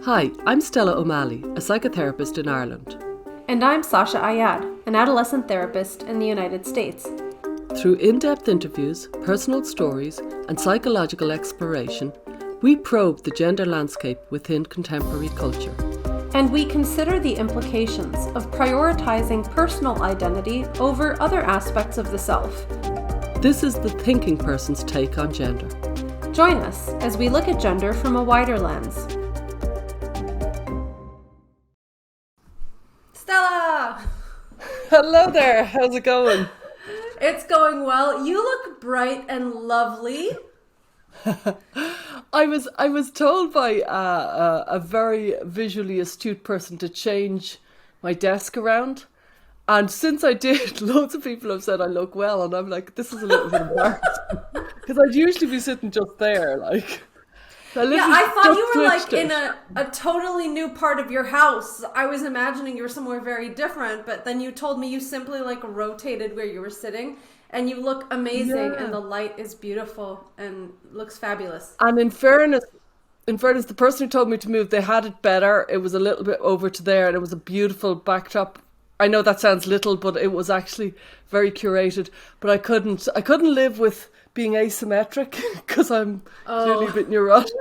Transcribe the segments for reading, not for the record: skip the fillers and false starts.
Hi, I'm Stella O'Malley, a psychotherapist in Ireland. And I'm Sasha Ayad, an adolescent therapist in the United States. Through in-depth interviews, personal stories, and psychological exploration, we probe the gender landscape within contemporary culture. And we consider the implications of prioritizing personal identity over other aspects of the self. This is the thinking person's take on gender. Join us as we look at gender from a wider lens. Stella! Hello there, how's it going? It's going well. You look bright and lovely. I was told by a very visually astute person to change my desk around, and since I did, loads of people have said I look well, and I'm like, this is a little bit embarrassing because I'd usually be sitting just there, like. I thought you were like in a totally new part of your house. I was imagining you were somewhere very different, but then you told me you simply like rotated where you were sitting. And you look amazing, and the light is beautiful and looks fabulous. And in fairness, the person who told me to move, they had it better. It was a little bit over to there, and it was a beautiful backdrop. I know that sounds little, but it was actually very curated. But I couldn't live with being asymmetric because I'm clearly a bit neurotic.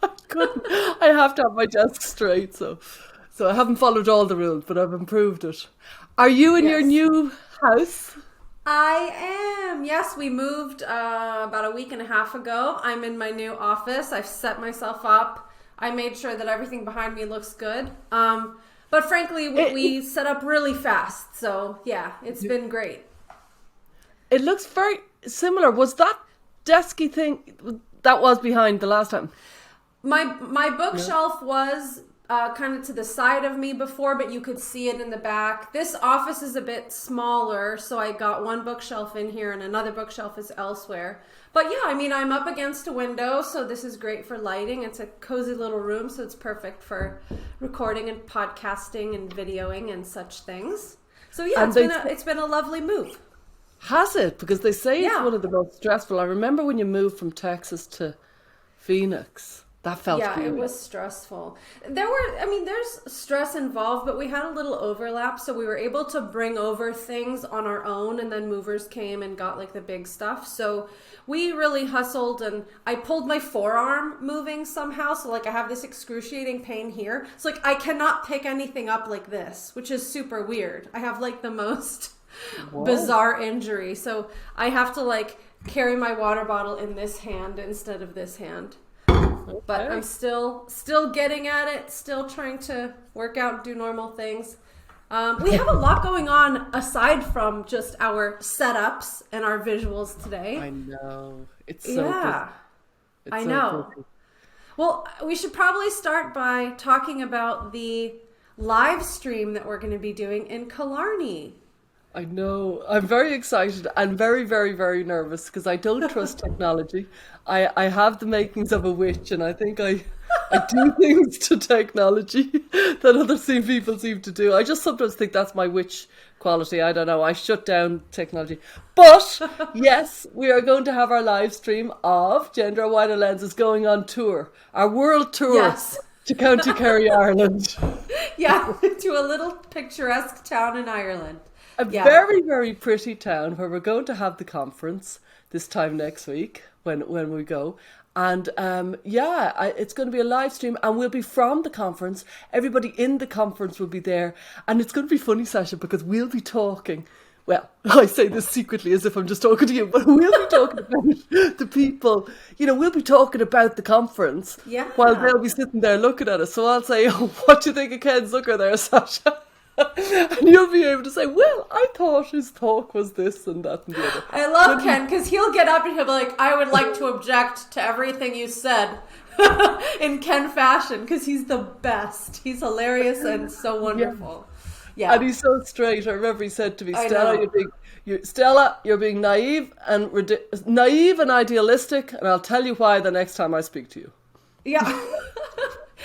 I have to have my desk straight, so I haven't followed all the rules, but I've improved it. Are you in your new house? I am. Yes, we moved about a week and a half ago. I'm in my new office. I've set myself up. I made sure that everything behind me looks good. But frankly, we set up really fast. So yeah, it's been great. It looks very similar. Was that desky thing that was behind the last time? My bookshelf was kind of to the side of me before, but you could see it in the back. This office is a bit smaller, so I got one bookshelf in here and another bookshelf is elsewhere. But yeah, I mean, I'm up against a window, so this is great for lighting. It's a cozy little room, so it's perfect for recording and podcasting and videoing and such things. So yeah, it's been a lovely move. Has it? Because they say it's one of the most stressful. I remember when you moved from Texas to Phoenix. That felt good. It was stressful. There's stress involved, but we had a little overlap, so we were able to bring over things on our own, and then movers came and got like the big stuff. So we really hustled, and I pulled my forearm moving somehow, so like I have this excruciating pain here. So like I cannot pick anything up like this, which is super weird. I have like the most bizarre injury. So I have to like carry my water bottle in this hand instead of this hand. Okay. But I'm still getting at it, still trying to work out and do normal things. We have a lot going on aside from just our setups and our visuals today. I know. It's so good. I know. Busy. Well, we should probably start by talking about the live stream that we're going to be doing in Killarney. I know. I'm very excited and very, very, very nervous because I don't trust technology. I have the makings of a witch, and I think I do things to technology that other people seem to do. I just sometimes think that's my witch quality. I don't know. I shut down technology. But yes, we are going to have our live stream of Gender Wider Lenses going on tour. Our world tour to County Kerry, Ireland. Yeah, to a little picturesque town in Ireland. A very, very pretty town where we're going to have the conference this time next week when we go. And it's going to be a live stream, and we'll be from the conference. Everybody in the conference will be there. And it's going to be funny, Sasha, because we'll be talking. Well, I say this secretly as if I'm just talking to you, but we'll be talking about the people. You know, we'll be talking about the conference while they'll be sitting there looking at us. So I'll say, what do you think of Ken Zucker there, Sasha? And you'll be able to say, well, I thought his talk was this and that and the other. I love Ken because he'll get up and he'll be like, I would like to object to everything you said in Ken fashion because he's the best. He's hilarious and so wonderful. Yeah. And he's so straight. I remember he said to me, Stella, you're being naive and idealistic, and I'll tell you why the next time I speak to you. Yeah.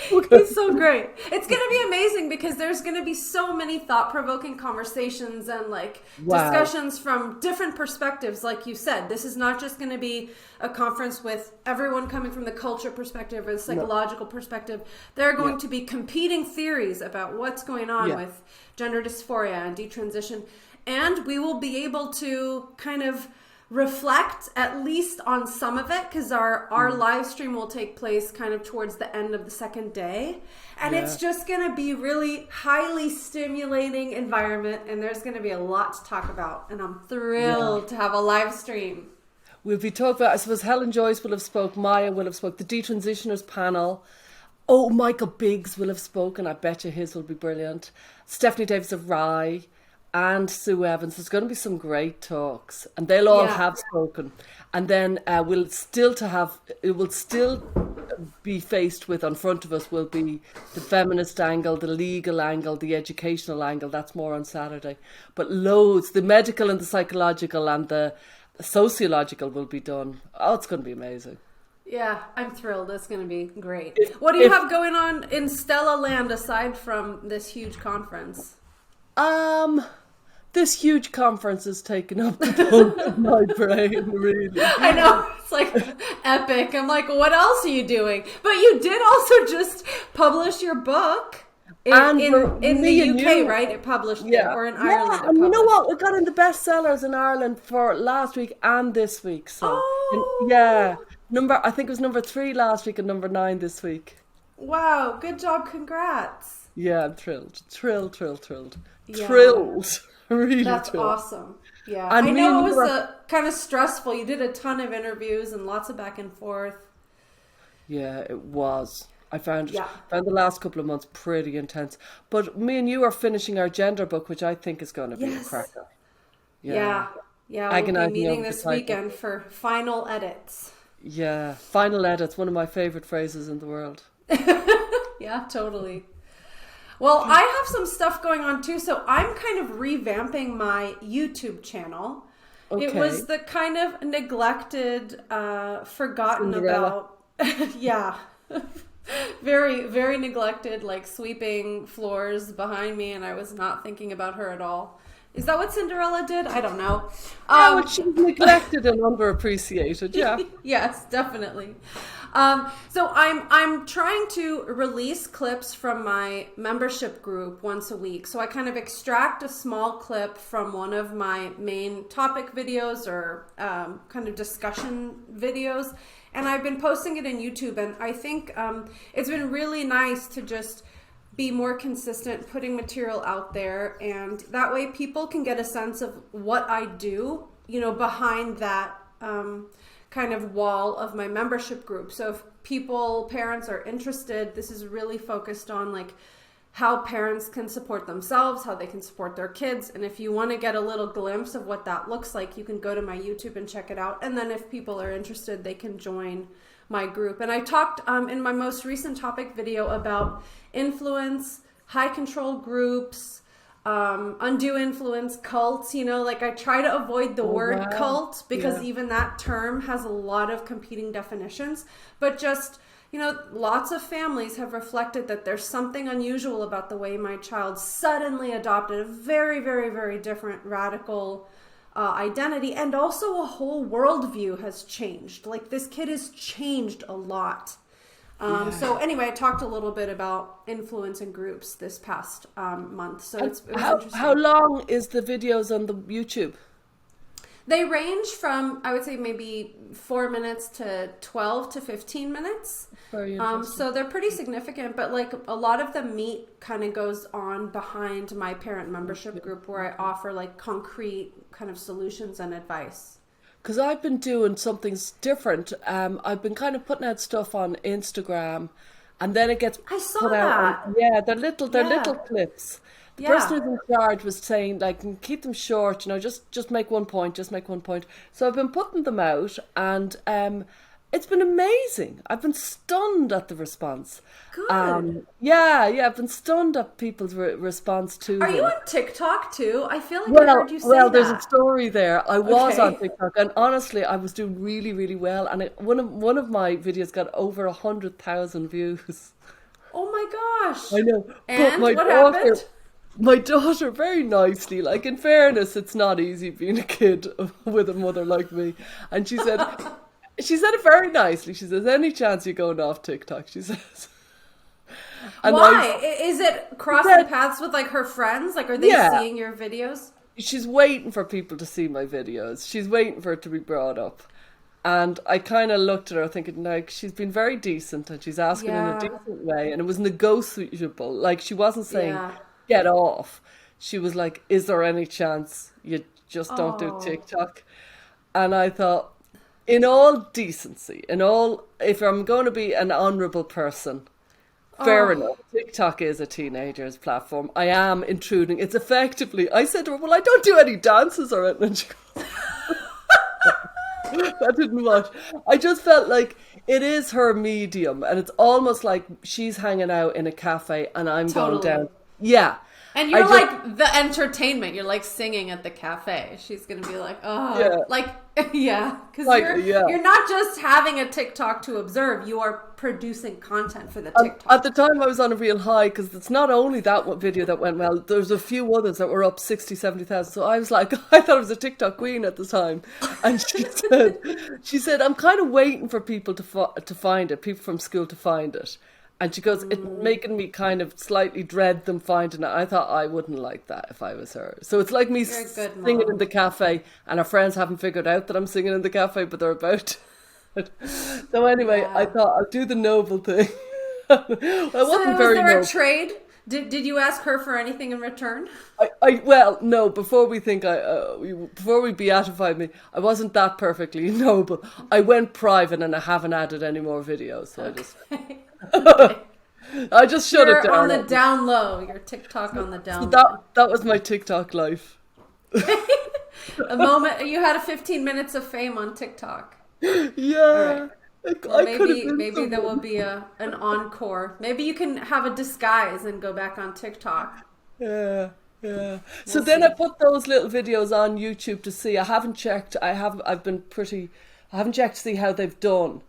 He's so great. It's going to be amazing because there's going to be so many thought-provoking conversations and like Wow. discussions from different perspectives. Like you said, this is not just going to be a conference with everyone coming from the culture perspective or the psychological perspective. There are going to be competing theories about what's going on with gender dysphoria and detransition. And we will be able to kind of reflect at least on some of it because our live stream will take place kind of towards the end of the second day, and it's just going to be really highly stimulating environment, and there's going to be a lot to talk about, and I'm thrilled to have a live stream. We'll be talking about, I suppose Helen Joyce will have spoke, Maya will have spoke, the detransitioners panel. Oh, Michael Biggs will have spoken. I bet you his will be brilliant. Stephanie Davis of Rye and Sue Evans. There's going to be some great talks, and they'll all have spoken. And then it will still be faced with, in front of us will be the feminist angle, the legal angle, the educational angle. That's more on Saturday. But loads, the medical and the psychological and the sociological will be done. Oh, it's going to be amazing. Yeah, I'm thrilled. It's going to be great. What do you have going on in Stella Land aside from this huge conference? This huge conference is taking up the bulk of my brain, really. I know, it's like epic. I'm like, what else are you doing? But you did also just publish your book in the UK, right? It published there, or in Ireland. Yeah, and you know what? We got in the bestsellers in Ireland for last week and this week. So, I think it was number 3 last week and number 9 this week. Wow, good job, congrats. Yeah, I'm thrilled. Thrilled. Yeah. Thrilled. Really That's thrilled. Awesome. Yeah, And I know it was kind of stressful. You did a ton of interviews and lots of back and forth. Yeah, it was. I found the last couple of months pretty intense. But me and you are finishing our gender book, which I think is going to be a cracker. Yeah. We'll be meeting this weekend for final edits. Yeah, final edits, one of my favorite phrases in the world. Yeah, totally. Well, I have some stuff going on too, so I'm kind of revamping my YouTube channel. Okay. It was the kind of neglected, forgotten Cinderella. About, very, very neglected, like sweeping floors behind me, and I was not thinking about her at all. Is that what Cinderella did? I don't know. Well, she was neglected and underappreciated. Yeah. Yes, definitely. So I'm trying to release clips from my membership group once a week. So I kind of extract a small clip from one of my main topic videos or kind of discussion videos, and I've been posting it in YouTube. And I think it's been really nice to just be more consistent, putting material out there, and that way people can get a sense of what I do, behind that kind of wall of my membership group. So if parents are interested, this is really focused on like how parents can support themselves, how they can support their kids. And if you want to get a little glimpse of what that looks like, you can go to my YouTube and check it out. And then if people are interested, they can join my group. And I talked in my most recent topic video about influence, high control groups, undue influence, cults. Like I try to avoid the word cult because even that term has a lot of competing definitions, but just lots of families have reflected that there's something unusual about the way my child suddenly adopted a very, very, very different radical identity, and also a whole worldview has changed. Like this kid has changed a lot. So anyway, I talked a little bit about influence in groups this past month. So it was interesting. How long is the videos on the YouTube? They range from, I would say, maybe 4 minutes to 12 to 15 minutes. Very interesting. So they're pretty significant, but like a lot of the meat kind of goes on behind my parent membership group, where I offer like concrete kind of solutions and advice. Because I've been doing something different. I've been kind of putting out stuff on Instagram, and then it gets put out. They're little clips. The person who's in charge was saying, like, keep them short, just make one point, So I've been putting them out, and it's been amazing. I've been stunned at the response. Good. I've been stunned at people's response to Are them. you on TikTok too? I feel like I heard you say that. Well, there's a story there. I was on TikTok, and honestly, I was doing really, really well. And one of my videos got over 100,000 views. Oh my gosh. I know. But And what happened? my daughter very nicely, like in fairness, it's not easy being a kid with a mother like me. And she said it very nicely. She says, any chance you're going off TikTok, she says. And Why? Is it crossing said, paths with like her friends? Like, are they yeah, seeing your videos? she's waiting for people to see my videos. She's waiting for it to be brought up. And I kind of looked at her thinking, like, she's been very decent and she's asking in a Yeah. decent way. And it was negotiable. Like, she wasn't saying, Yeah. get off. She was like, is there any chance you just don't do Oh. TikTok? And I thought, in all decency, if I'm going to be an honourable person, fair Oh. enough. TikTok is a teenager's platform. I am intruding. It's effectively, I said to her, well, I don't do any dances or anything. And she goes, that didn't watch. I just felt like it is her medium, and it's almost like she's hanging out in a cafe and I'm going Totally. down. Yeah. And I you're just, like the entertainment. You're like singing at the cafe. She's gonna be like, oh, yeah, like, yeah, because like, you're yeah. you're not just having a TikTok to observe. You are producing content for the At TikTok. the time, I was on a real high because it's not only that one video that went well, there's a few others that were up 60, 70,000. So I was like, I thought I was a TikTok queen at the time. And she said, I'm kind of waiting for people to find it, people from school to find it. And she goes, it's making me kind of slightly dread them finding it. I thought I wouldn't like that if I was her. So it's like me You're a good singing in mom. the cafe and our friends haven't figured out that I'm singing in the cafe, but they're about to. So anyway, I Yeah. thought I'll do the noble thing. Well, it So wasn't was very there a noble. trade? Did you ask her for anything in return? Well, no. Before before we beatified me, I wasn't that perfectly noble. I went private and I haven't added any more videos. So Okay. I just shut it You're on down. the down low. Your TikTok on the So down low. that was my TikTok life. A moment you had a 15 minutes of fame on TikTok. All Yeah, right. Well, I could have been maybe there will someone. be an encore. Maybe you can have a disguise and go back on TikTok. Yeah, yeah. So We'll then I see. put those little videos on YouTube to see. I haven't checked. I haven't checked to see how they've done.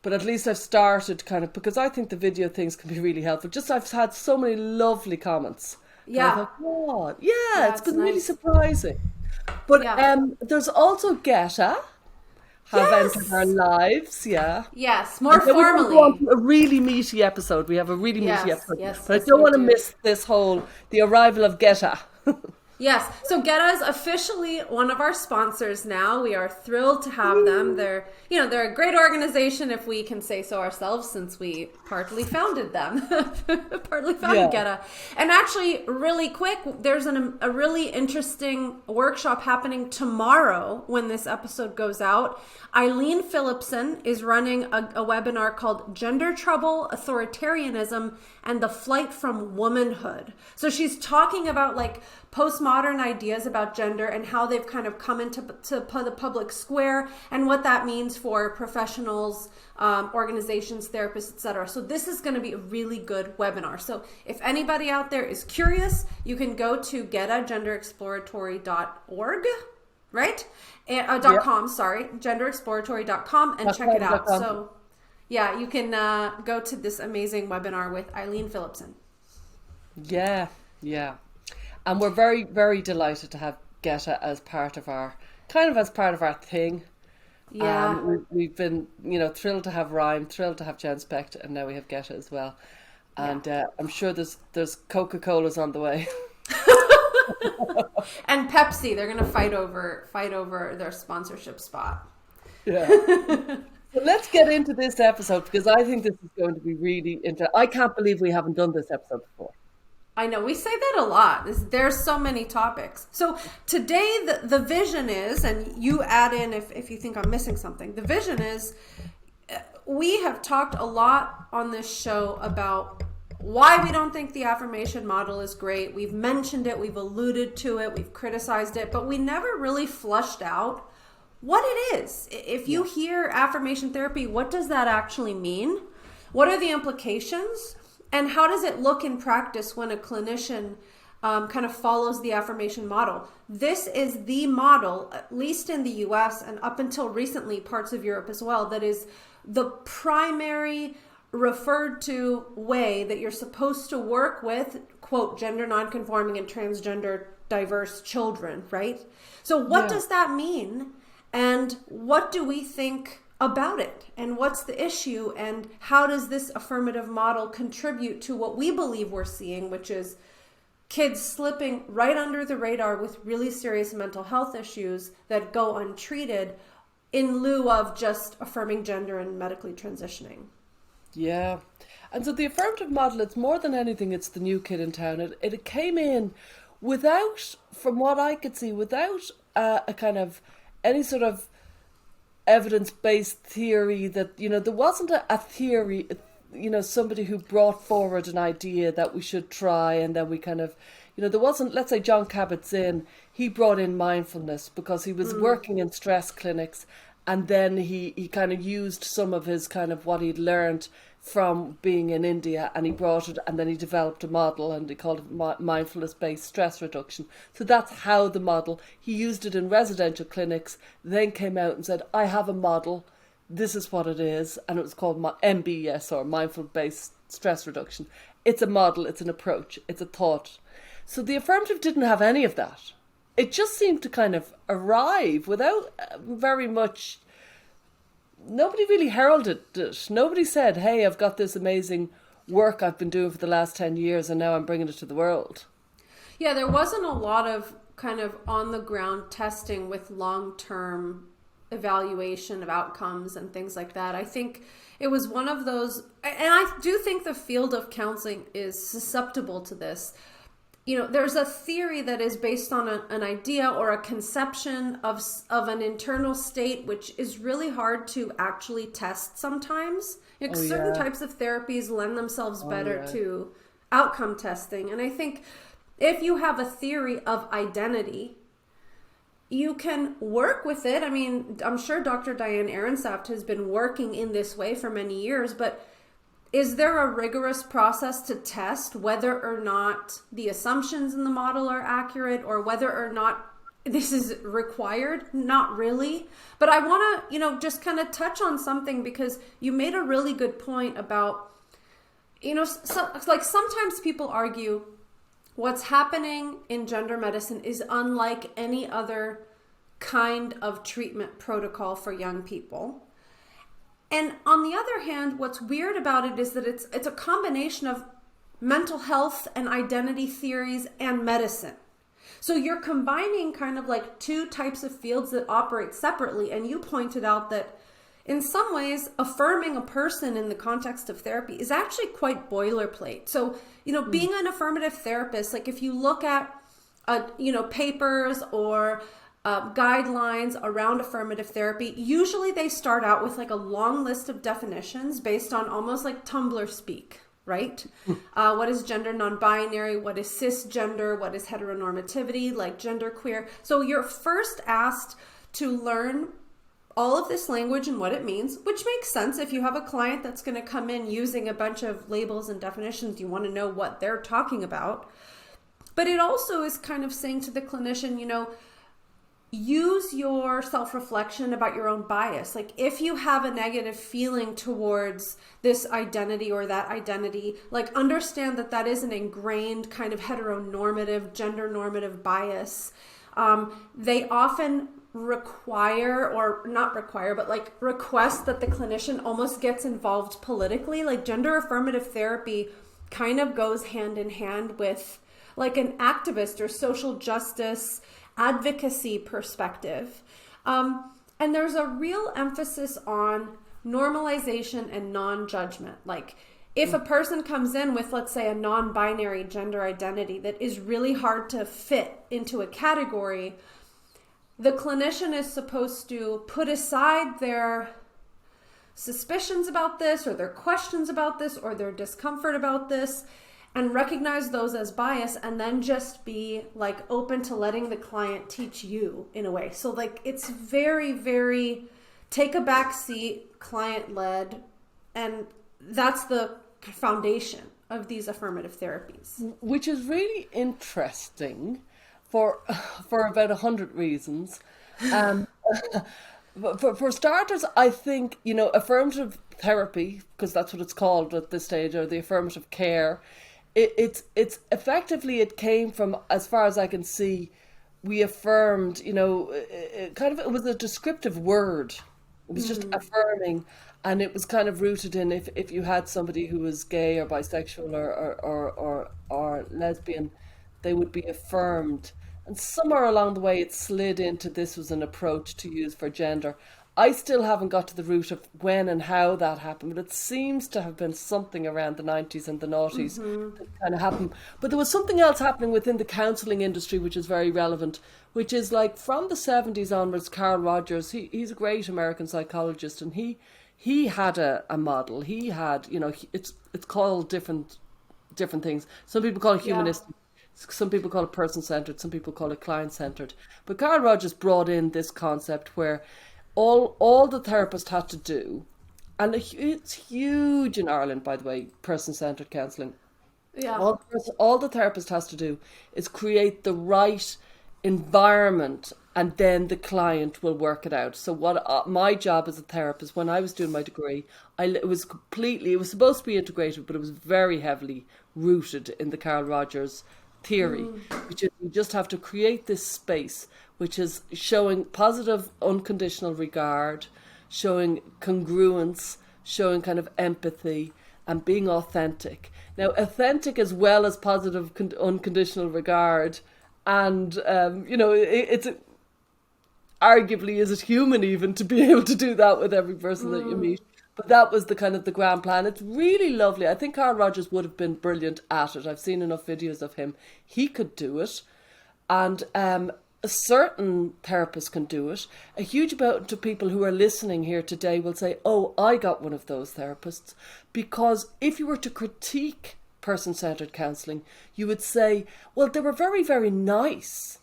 But at least I've started kind of, because I think the video things can be really helpful. Just I've had so many lovely comments. And I Yeah. thought, God, yeah, Yeah, it's it's been really nice. surprising. But Yeah. there's also GETA have entered our Yes. lives, yeah. Yes. And More then we're going to go on formally. to a really meaty episode. We have a really meaty Yes. episode. Yes. But I Yes, don't we want to do. miss the arrival of GETA. Yes. So GETA is officially one of our sponsors now. We are thrilled to have them. They're a great organization, if we can say so ourselves, since we partly founded them, partly founded Yeah. GETA. And actually, really quick, there's a really interesting workshop happening tomorrow when this episode goes out. Eileen Phillipson is running a webinar called Gender Trouble, Authoritarianism, and the Flight from Womanhood. So she's talking about like postmodern ideas about gender and how they've kind of come into the public square and what that means for professionals, organizations, therapists, etc. So this is going to be a really good webinar. So if anybody out there is curious, you can go to getagenderexploratory.org, right? .com, sorry, genderexploratory.com and check it out. .com. So yeah, you can go to this amazing webinar with Eileen Phillipson. Yeah, yeah. And we're very, very delighted to have GETA as part of our thing. Yeah. We've been, thrilled to have Rhyme, thrilled to have Jen Specht, and now we have GETA as well. And I'm sure there's Coca-Cola's on the way. And Pepsi, they're gonna fight over their sponsorship spot. Yeah. So let's get into this episode because I think this is going to be really interesting. I can't believe we haven't done this episode before. I know, we say that a lot. There's so many topics. So today the vision is, and you add in if you think I'm missing something, the vision is we have talked a lot on this show about why we don't think the affirmation model is great. We've mentioned it, we've alluded to it, we've criticized it, but we never really flushed out what it is. If you hear affirmation therapy, what does that actually mean? What are the implications? And how does it look in practice when a clinician kind of follows the affirmation model? This is the model, at least in the US and up until recently, parts of Europe as well, that is the primary referred to way that you're supposed to work with, quote, gender nonconforming and transgender diverse children, right? So what does that mean? And what do we think about it? And what's the issue? And how does this affirmative model contribute to what we believe we're seeing, which is kids slipping right under the radar with really serious mental health issues that go untreated in lieu of just affirming gender and medically transitioning? Yeah. And so the affirmative model, it's more than anything, it's the new kid in town. It came in without, from what I could see, without a kind of any sort of evidence-based theory that, there wasn't a theory, somebody who brought forward an idea that we should try, and then we kind of, there wasn't, let's say John Kabat-Zinn, he brought in mindfulness because he was working in stress clinics, and then he kind of used some of his kind of what he'd learned from being in India, and he brought it, and then he developed a model, and he called it mindfulness-based stress reduction. So that's how the model, he used it in residential clinics, then came out and said, I have a model, this is what it is, and it was called MBS, or mindful-based stress reduction. It's a model, it's an approach, it's a thought. So the affirmative didn't have any of that. It just seemed to kind of arrive without very much. Nobody really heralded it. Nobody said, hey, I've got this amazing work I've been doing for the last 10 years and now I'm bringing it to the world. Yeah, there wasn't a lot of kind of on the ground testing with long-term evaluation of outcomes and things like that. I think it was one of those, and I do think the field of counseling is susceptible to this. There's a theory that is based on an idea or a conception of an internal state, which is really hard to actually test sometimes. Certain types of therapies lend themselves better to outcome testing. And I think if you have a theory of identity, you can work with it. I mean, I'm sure Dr. Diane Ehrensaft has been working in this way for many years, but is there a rigorous process to test whether or not the assumptions in the model are accurate, or whether or not this is required? Not really. But I want to, just kind of touch on something, because you made a really good point about, like sometimes people argue what's happening in gender medicine is unlike any other kind of treatment protocol for young people. And on the other hand, what's weird about it is that it's a combination of mental health and identity theories and medicine. So you're combining kind of like two types of fields that operate separately. And you pointed out that in some ways, affirming a person in the context of therapy is actually quite boilerplate. So, being an affirmative therapist, like if you look at, papers or guidelines around affirmative therapy, usually they start out with like a long list of definitions based on almost like Tumblr speak, right? What is gender non-binary? What is cisgender? What is heteronormativity, like genderqueer? So you're first asked to learn all of this language and what it means, which makes sense. If you have a client that's going to come in using a bunch of labels and definitions, you want to know what they're talking about. But it also is kind of saying to the clinician, use your self-reflection about your own bias. Like if you have a negative feeling towards this identity or that identity, like understand that that is an ingrained kind of heteronormative, gender normative bias. They often require, or not require, but like request that the clinician almost gets involved politically. Like gender affirmative therapy kind of goes hand in hand with like an activist or social justice advocacy perspective. And there's a real emphasis on normalization and non-judgment. Like if a person comes in with, let's say, a non-binary gender identity that is really hard to fit into a category, the clinician is supposed to put aside their suspicions about this or their questions about this or their discomfort about this and recognize those as bias, and then just be like open to letting the client teach you in a way. So like it's very, very take a back seat, client led, and that's the foundation of these affirmative therapies. Which is really interesting for about 100 reasons. For starters, I think, affirmative therapy, because that's what it's called at this stage, or the affirmative care, it's effectively, it came from, as far as I can see, we affirmed, it was a descriptive word. It was just affirming, and it was kind of rooted in, if you had somebody who was gay or bisexual or lesbian, they would be affirmed. And somewhere along the way, it slid into this was an approach to use for gender. I still haven't got to the root of when and how that happened, but it seems to have been something around the 90s and the noughties that kind of happened. But there was something else happening within the counselling industry, which is very relevant, which is like from the 70s onwards. Carl Rogers, he's a great American psychologist, and he had a model. He had, it's called different things. Some people call it Yeah. humanistic. Some people call it person-centered. Some people call it client-centered. But Carl Rogers brought in this concept where all the therapist had to do, and it's huge in Ireland, by the way, person-centered counselling. Yeah. All the therapist has to do is create the right environment, and then the client will work it out. So what my job as a therapist, when I was doing my degree, it was supposed to be integrated, but it was very heavily rooted in the Carl Rogers theory, which is you just have to create this space which is showing positive unconditional regard, showing congruence, showing kind of empathy, and being authentic. Now, authentic as well as positive unconditional regard, and it's arguably, is it human even to be able to do that with every person that you meet? But that was the kind of the grand plan. It's really lovely. I think Carl Rogers would have been brilliant at it. I've seen enough videos of him. He could do it. And a certain therapist can do it. A huge amount of people who are listening here today will say, oh, I got one of those therapists. Because if you were to critique person-centered counselling, you would say, well, they were very, very nice.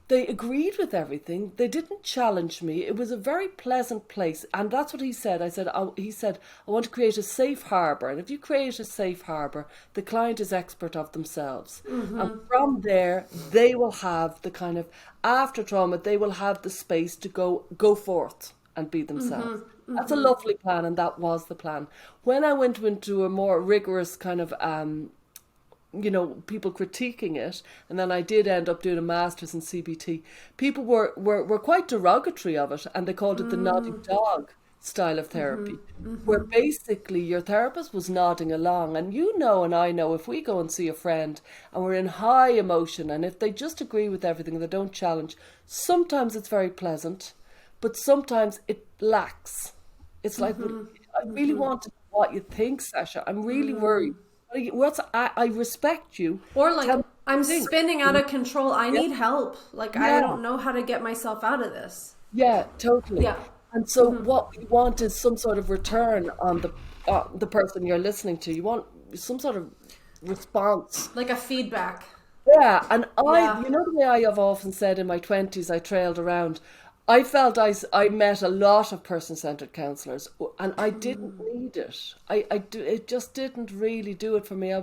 They agreed with everything. They didn't challenge me. It was a very pleasant place. And that's what he said. He said, I want to create a safe harbour. And if you create a safe harbour, the client is expert of themselves. And from there, they will have the kind of, after trauma, they will have the space to go forth and be themselves. That's a lovely plan, and that was the plan. When I went into a more rigorous kind of people critiquing it, and then I did end up doing a master's in CBT. People were quite derogatory of it, and they called it the nodding dog style of therapy, where basically your therapist was nodding along, and and I know, if we go and see a friend and we're in high emotion, and if they just agree with everything, they don't challenge, sometimes it's very pleasant, but sometimes it lacks. It's like, I really want to know what you think, Sasha. I'm really worried. I respect you. Or like, Tell me what I'm you think. spinning out of control. I Yeah. need help. Like, I Yeah. don't know how to get myself out of this. Yeah, totally. Yeah. And so what we want is some sort of return on the person you're listening to. You want some sort of response. Like a feedback. Yeah, and Yeah. the way I have often said in my 20s, I trailed around. I felt I met a lot of person-centered counselors, and I didn't need it. It just didn't really do it for me. I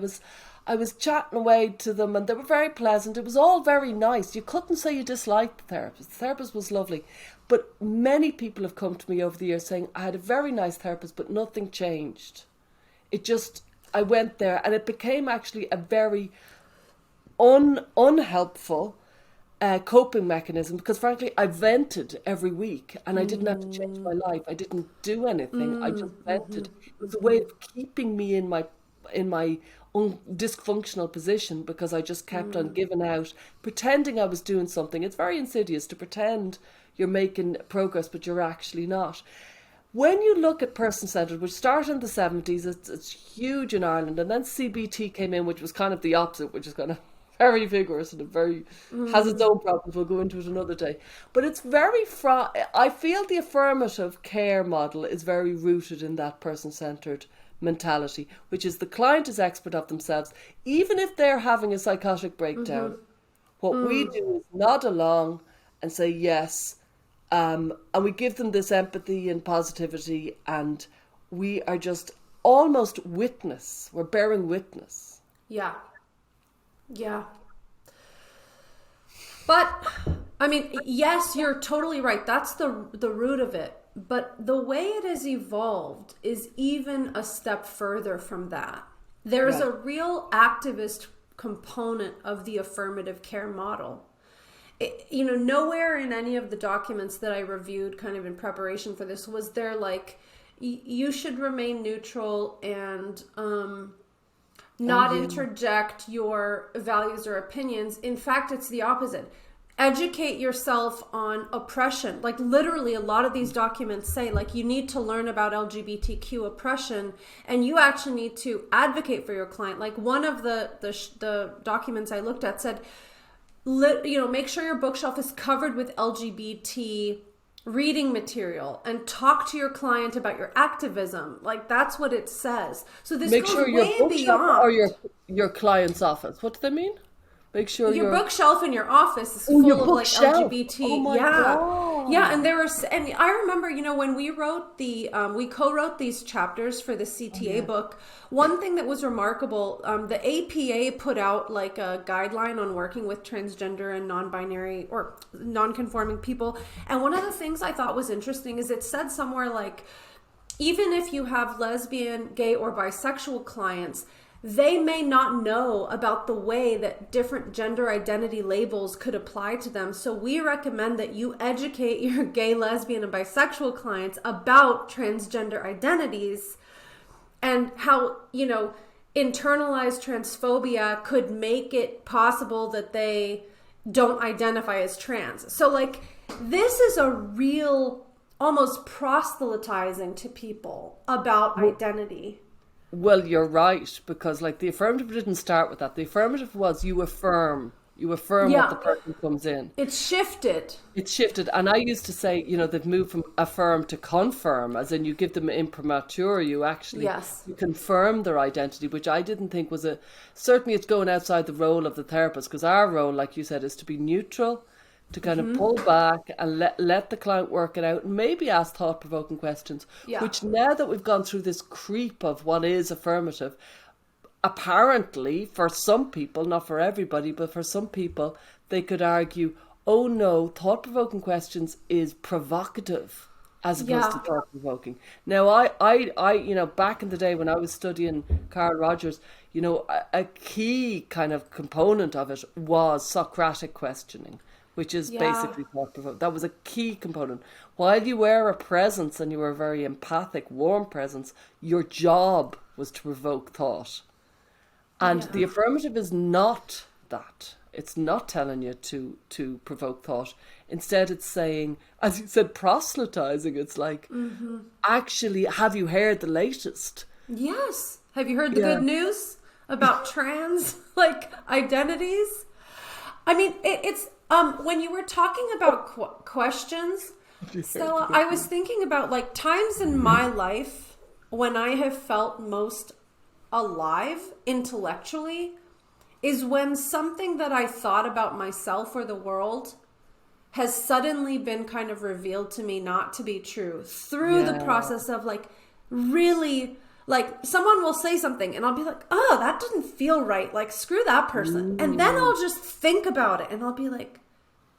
was chatting away to them, and they were very pleasant. It was all very nice. You couldn't say you disliked the therapist. The therapist was lovely. But many people have come to me over the years saying, I had a very nice therapist, but nothing changed. I went there, and it became actually a very unhelpful coping mechanism, because frankly I vented every week, and I didn't have to change my life. I didn't do anything. I just vented. It was a way of keeping me in my own dysfunctional position, because I just kept on giving out, pretending I was doing something. It's very insidious to pretend you're making progress, but you're actually not. When you look at person-centered, which started in the 70s, it's huge in Ireland, and then CBT came in, which was kind of the opposite, which is kind of very vigorous and has its own problems. We'll go into it another day. But it's I feel the affirmative care model is very rooted in that person-centered mentality, which is the client is expert of themselves. Even if they're having a psychotic breakdown, what we do is nod along and say yes, and we give them this empathy and positivity, and we are just almost witness. We're bearing witness. Yeah. Yeah. But I mean, yes, you're totally right. That's the root of it. But the way it has evolved is even a step further from that. There's a real activist component of the affirmative care model. Nowhere in any of the documents that I reviewed kind of in preparation for this was there like, you should remain neutral and not interject your values or opinions. In fact, it's the opposite. Educate yourself on oppression. Like literally a lot of these documents say like you need to learn about LGBTQ oppression and you actually need to advocate for your client. Like one of the documents I looked at said, make sure your bookshelf is covered with LGBT reading material and talk to your client about your activism. Like that's what it says. So this Make goes sure your way bookshelf beyond. or your client's office. What do they mean? Make sure your your bookshelf in your office is full of like bookshelf. LGBT. Oh my God. Yeah. And and I remember, when we wrote we co-wrote these chapters for the CTA book, one thing that was remarkable, the APA put out like a guideline on working with transgender and non-binary or non-conforming people. And one of the things I thought was interesting is it said somewhere like, even if you have lesbian, gay, or bisexual clients, they may not know about the way that different gender identity labels could apply to them. So we recommend that you educate your gay, lesbian, and bisexual clients about transgender identities and how, internalized transphobia could make it possible that they don't identify as trans. So like, this is a real, almost proselytizing to people about identity. Well, you're right, because like the affirmative didn't start with that. The affirmative was you affirm what the person comes in. It's shifted. It's shifted. And I used to say, they've moved from affirm to confirm, as in you give them imprimatur, you actually you confirm their identity, which I didn't think was certainly it's going outside the role of the therapist, because our role, like you said, is to be neutral, to kind of pull back and let the client work it out and maybe ask thought-provoking questions, which now that we've gone through this creep of what is affirmative, apparently for some people, not for everybody, but for some people, they could argue, oh no, thought-provoking questions is provocative as opposed to thought-provoking. Now, I back in the day when I was studying Carl Rogers, a key kind of component of it was Socratic questioning, which is basically thought-provoking. That was a key component. While you were a presence and you were a very empathic, warm presence, your job was to provoke thought. And the affirmative is not that. It's not telling you to provoke thought. Instead, it's saying, as you said, proselytizing. It's like, actually, have you heard the latest? Yes. Have you heard the good news about trans identities? I mean, it's when you were talking about questions, Stella, I was thinking about like times in my life when I have felt most alive intellectually is when something that I thought about myself or the world has suddenly been kind of revealed to me not to be true through the process of like really, like someone will say something and I'll be like, oh, that didn't feel right. Like, screw that person. And then I'll just think about it and I'll be like,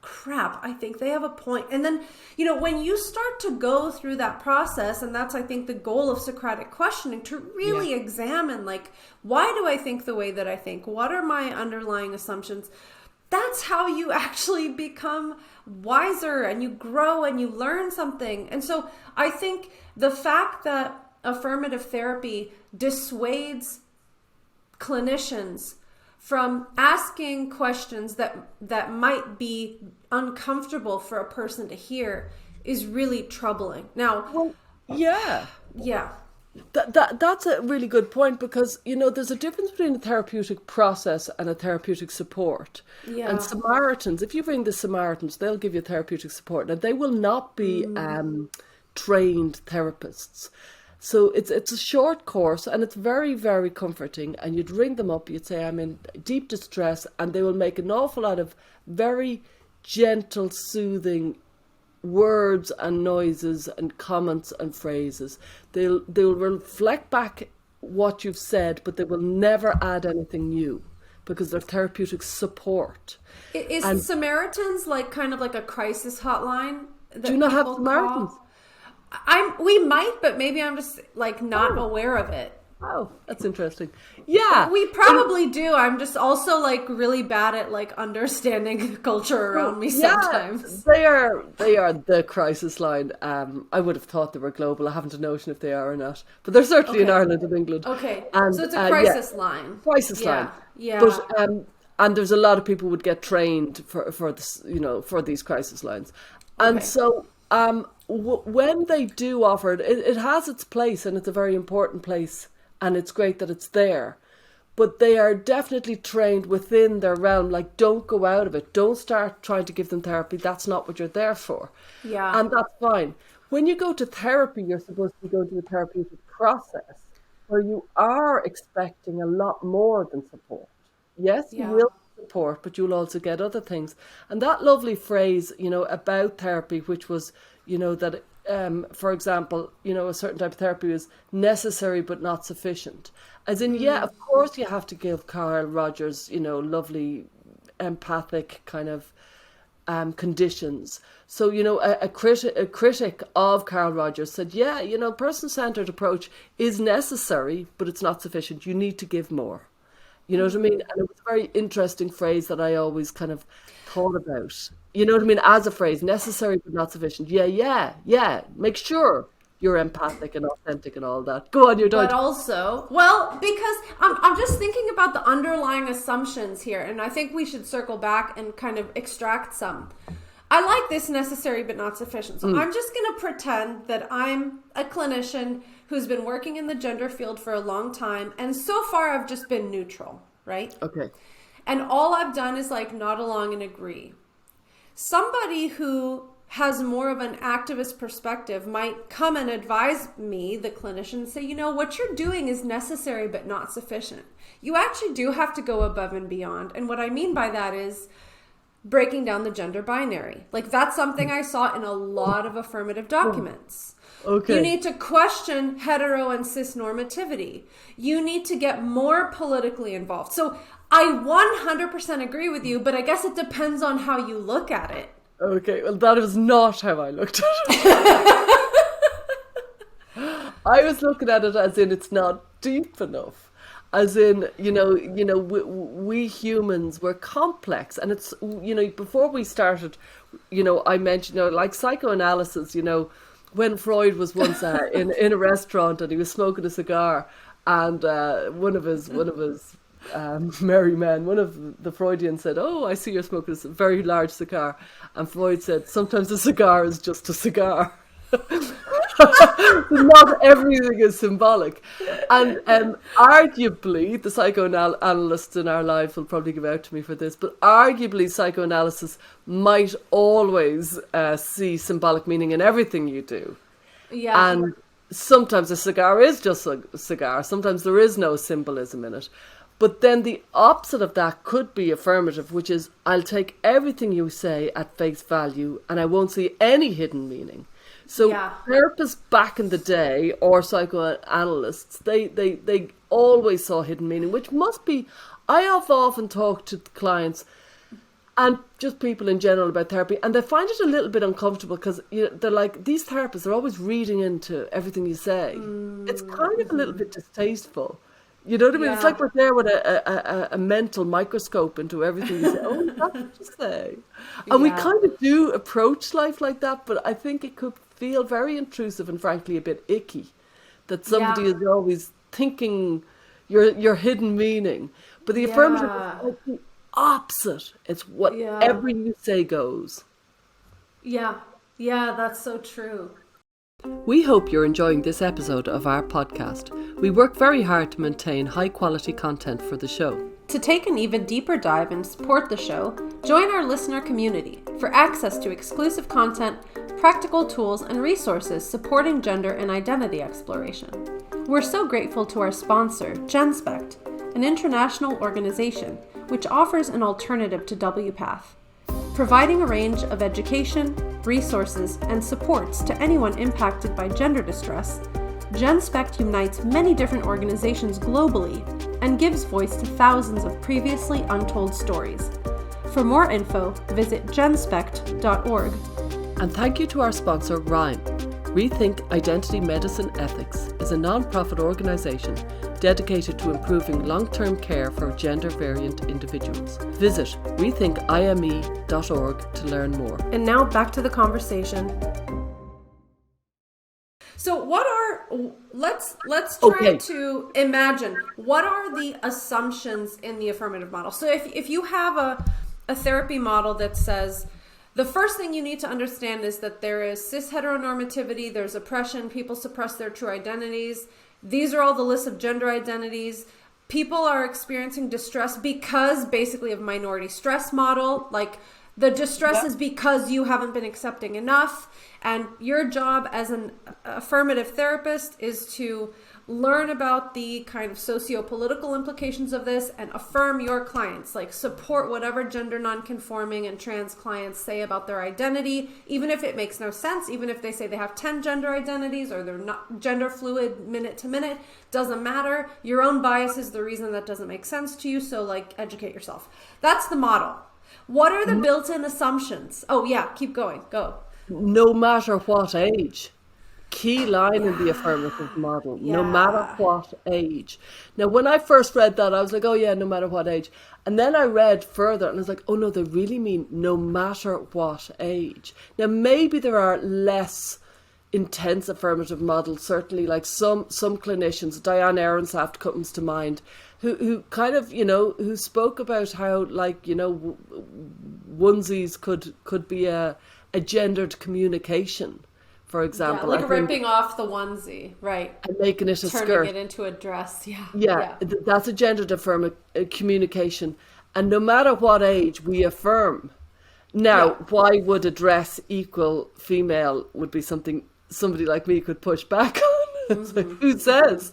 crap, I think they have a point. And then, when you start to go through that process, and that's, I think, the goal of Socratic questioning, to really examine, like, why do I think the way that I think? What are my underlying assumptions? That's how you actually become wiser and you grow and you learn something. And so I think the fact that affirmative therapy dissuades clinicians from asking questions that might be uncomfortable for a person to hear is really troubling. Now, that's a really good point, because there's a difference between a therapeutic process and a therapeutic support. And Samaritans, if you bring the Samaritans, they'll give you therapeutic support. Now, they will not be trained therapists. So it's a short course and it's very, very comforting. And you'd ring them up, you'd say, I'm in deep distress, and they will make an awful lot of very gentle, soothing words and noises and comments and phrases. They'll reflect back what you've said, but they will never add anything new because they're therapeutic support. Is Samaritans like kind of like a crisis hotline? Do you not have Samaritans? We might, but maybe I'm just like not aware of it. Oh, that's interesting. Yeah. We probably do. I'm just also like really bad at like understanding the culture around me sometimes. They are the crisis line. I would have thought they were global. I haven't a notion if they are or not, but they're certainly in Ireland and England. Okay. And, So it's a crisis line. Crisis line. Yeah. But and there's a lot of people would get trained for this, for these crisis lines, and so when they do offer it, it has its place, and it's a very important place. And it's great that it's there. But they are definitely trained within their realm. Like, don't go out of it. Don't start trying to give them therapy. That's not what you're there for. Yeah. And that's fine. When you go to therapy, you're supposed to be going through a therapeutic process where you are expecting a lot more than support. Yes, you will support, but you'll also get other things. And that lovely phrase, about therapy, which was, that for example, a certain type of therapy is necessary but not sufficient. As in, of course you have to give Carl Rogers, lovely empathic kind of conditions. So, a critic of Carl Rogers said, person-centered approach is necessary, but it's not sufficient. You need to give more. You know what I mean? And it was a very interesting phrase that I always kind of thought about. You know what I mean? As a phrase, necessary but not sufficient. Yeah. Make sure you're empathic and authentic and all that. Go on, you're done. But also, because I'm just thinking about the underlying assumptions here, and I think we should circle back and kind of extract some. I like this necessary but not sufficient. So I'm just going to pretend that I'm a clinician who's been working in the gender field for a long time, and so far I've just been neutral, right? Okay. And all I've done is like nod along and agree. Somebody who has more of an activist perspective might come and advise me, the clinician, say, what you're doing is necessary but not sufficient. You actually do have to go above and beyond. And what I mean by that is breaking down the gender binary. Like, that's something I saw in a lot of affirmative documents. Okay. You need to question hetero and cis normativity. You need to get more politically involved. So I 100% agree with you, but I guess it depends on how you look at it. Okay, well, that was not how I looked at it. I was looking at it as in it's not deep enough. As in, we humans, we're complex. And it's, before we started, I mentioned, like psychoanalysis, when Freud was once in a restaurant and he was smoking a cigar, and one of his merry men, one of the Freudians said, "Oh, I see you're smoking a very large cigar," and Freud said, "Sometimes a cigar is just a cigar." Not everything is symbolic, and arguably the psychoanalysts in our lives will probably give out to me for this, but arguably psychoanalysis might always see symbolic meaning in everything you do. Yeah. And sometimes a cigar is just a cigar. Sometimes there is no symbolism in it. But then the opposite of that could be affirmative, which is I'll take everything you say at face value and I won't see any hidden meaning. So therapists back in the day, or psychoanalysts, they always saw hidden meaning, which must be, I have often talked to clients and just people in general about therapy, and they find it a little bit uncomfortable because they're like, these therapists are always reading into everything you say. It's kind of a little bit distasteful. You know what I mean? Yeah. It's like we're there with a mental microscope into everything you say. Oh, that's what you say. And we kind of do approach life like that, but I think it could feel very intrusive and frankly a bit icky that somebody is always thinking your hidden meaning. But the affirmative is like the opposite. It's whatever you say goes. Yeah, that's so true. We hope you're enjoying this episode of our podcast. We work very hard to maintain high quality content for the show. To take an even deeper dive and support the show, join our listener community for access to exclusive content, practical tools, and resources supporting gender and identity exploration. We're so grateful to our sponsor, GenSpect, an international organization which offers an alternative to WPATH, providing a range of education, resources, and supports to anyone impacted by gender distress. GenSpect unites many different organizations globally and gives voice to thousands of previously untold stories. For more info, visit genspect.org. And thank you to our sponsor, Rhyme. Rethink Identity Medicine Ethics is a non-profit organisation dedicated to improving long-term care for gender-variant individuals. Visit rethinkime.org to learn more. And now back to the conversation. So let's try to imagine, what are the assumptions in the affirmative model? So if you have a therapy model that says, the first thing you need to understand is that there is cis heteronormativity, there's oppression, people suppress their true identities. These are all the lists of gender identities. People are experiencing distress because basically of minority stress model, like the distress is because you haven't been accepting enough. And your job as an affirmative therapist is to learn about the kind of socio-political implications of this and affirm your clients, like support whatever gender nonconforming and trans clients say about their identity, even if it makes no sense, even if they say they have 10 gender identities or they're not gender fluid minute to minute, doesn't matter. Your own bias is the reason that doesn't make sense to you. So like, educate yourself. That's the model. What are the built-in assumptions? Oh yeah, keep going, go. No matter what age. Key line in the affirmative model, no matter what age. Now, when I first read that, I was like, oh yeah, no matter what age. And then I read further and I was like, oh no, they really mean no matter what age. Now, maybe there are less intense affirmative models, certainly like some clinicians, Diane Ehrensaft comes to mind, who kind of, who spoke about how, like, onesies could be a gendered communication. For example, like ripping off the onesie, right? And making it a skirt. Turning it into a dress, That's a gendered communication. And no matter what age, we affirm. Now, why would a dress equal female would be something somebody like me could push back on. It's like, who says?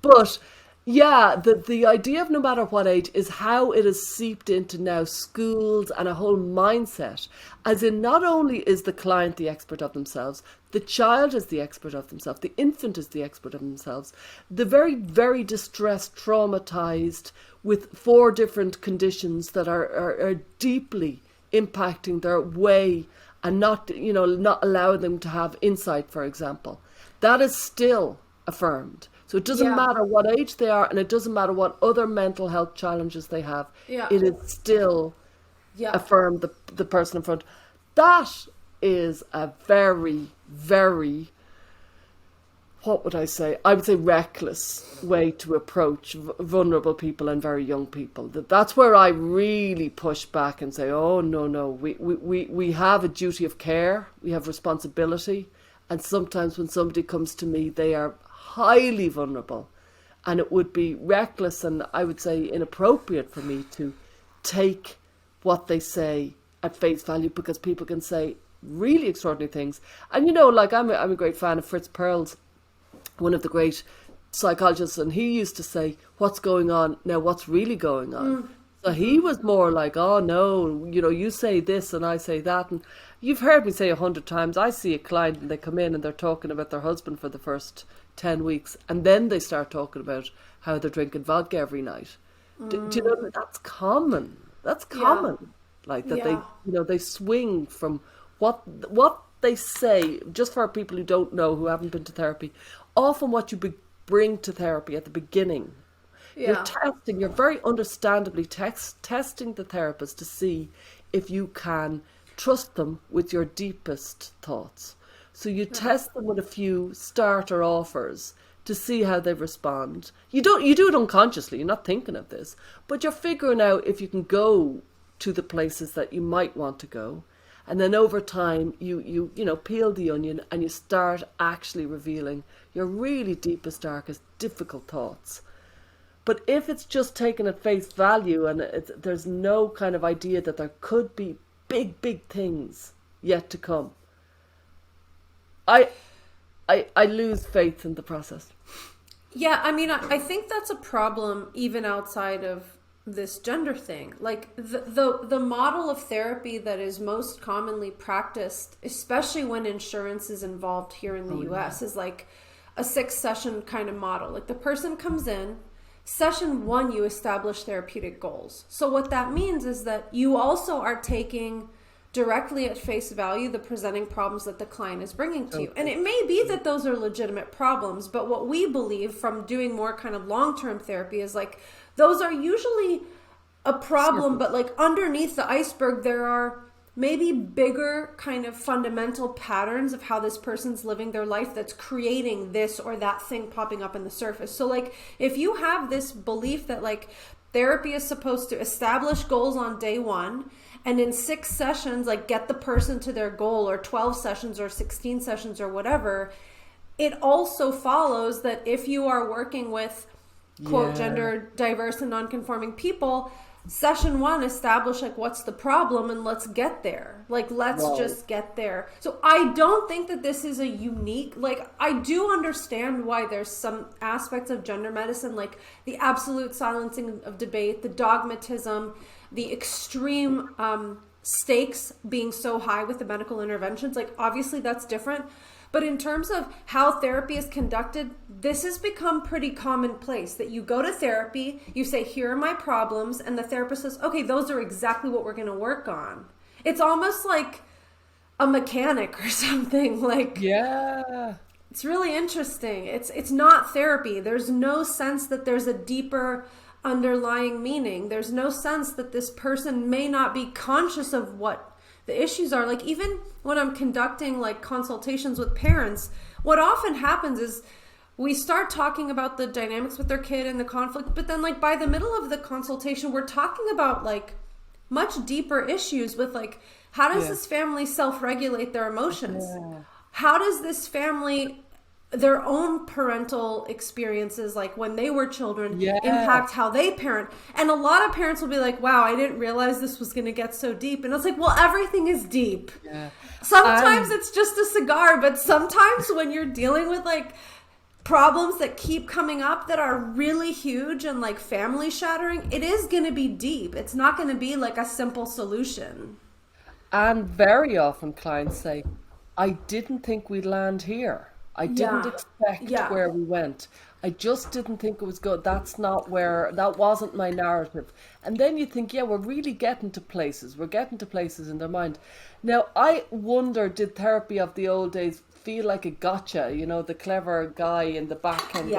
But yeah, the idea of no matter what age is how it has seeped into now schools and a whole mindset. As in, not only is the client the expert of themselves, the child is the expert of themselves, the infant is the expert of themselves, the very, very distressed, traumatized with 4 different conditions that are deeply impacting their way and not allowing them to have insight, for example. That is still affirmed. So it doesn't matter what age they are, and it doesn't matter what other mental health challenges they have. Yeah. It is still affirmed, the person in front. That is a very, very, what would I say? I would say reckless way to approach vulnerable people and very young people. That's where I really push back and say, oh, no. We have a duty of care. We have responsibility. And sometimes when somebody comes to me, they are highly vulnerable, and it would be reckless and I would say inappropriate for me to take what they say at face value, because people can say really extraordinary things. And like I'm a great fan of Fritz Perls, one of the great psychologists, and he used to say, what's going on now, what's really going on. So he was more like, oh no, you say this and I say that. And you've heard me say 100 times, I see a client and they come in and they're talking about their husband for the first 10 weeks, and then they start talking about how they're drinking vodka every night. Do you know that's common? That's common. Like that they swing from what they say, just for people who don't know, who haven't been to therapy, often what you bring to therapy at the beginning. You're very understandably testing the therapist to see if you can trust them with your deepest thoughts. So you test them with a few starter offers to see how they respond. You do it unconsciously, you're not thinking of this, but you're figuring out if you can go to the places that you might want to go. And then over time, you peel the onion and you start actually revealing your really deepest, darkest, difficult thoughts. But if it's just taken at face value and there's no kind of idea that there could be big, big things yet to come, I lose faith in the process. Yeah, I mean, I think that's a problem even outside of this gender thing. Like the model of therapy that is most commonly practiced, especially when insurance is involved here in the US, is like a 6-session kind of model. Like the person comes in, session 1, you establish therapeutic goals. So what that means is that you also are taking directly at face value the presenting problems that the client is bringing to you. And Okay. it may be that those are legitimate problems, but what we believe from doing more kind of long-term therapy is like those are usually a problem, but like underneath the iceberg, there are maybe bigger kind of fundamental patterns of how this person's living their life that's creating this or that thing popping up in the surface. So like if you have this belief that like therapy is supposed to establish goals on day one, and in 6 sessions, like get the person to their goal, or 12 sessions or 16 sessions or whatever, it also follows that if you are working with quote gender diverse and non-conforming people, session 1 establish like what's the problem and let's get there. Like let's just get there. So I don't think that this is a unique, like I do understand why there's some aspects of gender medicine, like the absolute silencing of debate, the dogmatism, the extreme stakes being so high with the medical interventions. Like obviously that's different. But in terms of how therapy is conducted, this has become pretty commonplace that you go to therapy, you say, here are my problems, and the therapist says, okay, those are exactly what we're going to work on. It's almost like a mechanic or something. Like, Yeah. it's really interesting. It's not therapy. There's no sense that there's a deeper underlying meaning. There's no sense that this person may not be conscious of what the issues are. Like even when I'm conducting like consultations with parents, what often happens is we start talking about the dynamics with their kid and the conflict, but then like by the middle of the consultation, we're talking about like much deeper issues with like, how does this family self-regulate their emotions? How does this family, their own parental experiences, like when they were children, impact how they parent? And a lot of parents will be like, wow, I didn't realize this was going to get so deep. And it's like, well, everything is deep. Sometimes it's just a cigar, but sometimes when you're dealing with like problems that keep coming up that are really huge and like family shattering, it is going to be deep. It's not going to be like a simple solution. And very often clients say, I didn't think we'd land here. I didn't expect where we went. I just didn't think it was good. That wasn't my narrative. And then you think, yeah, we're really getting to places. We're getting to places in their mind. Now, I wonder, did therapy of the old days feel like a gotcha? You know, the clever guy in the back, and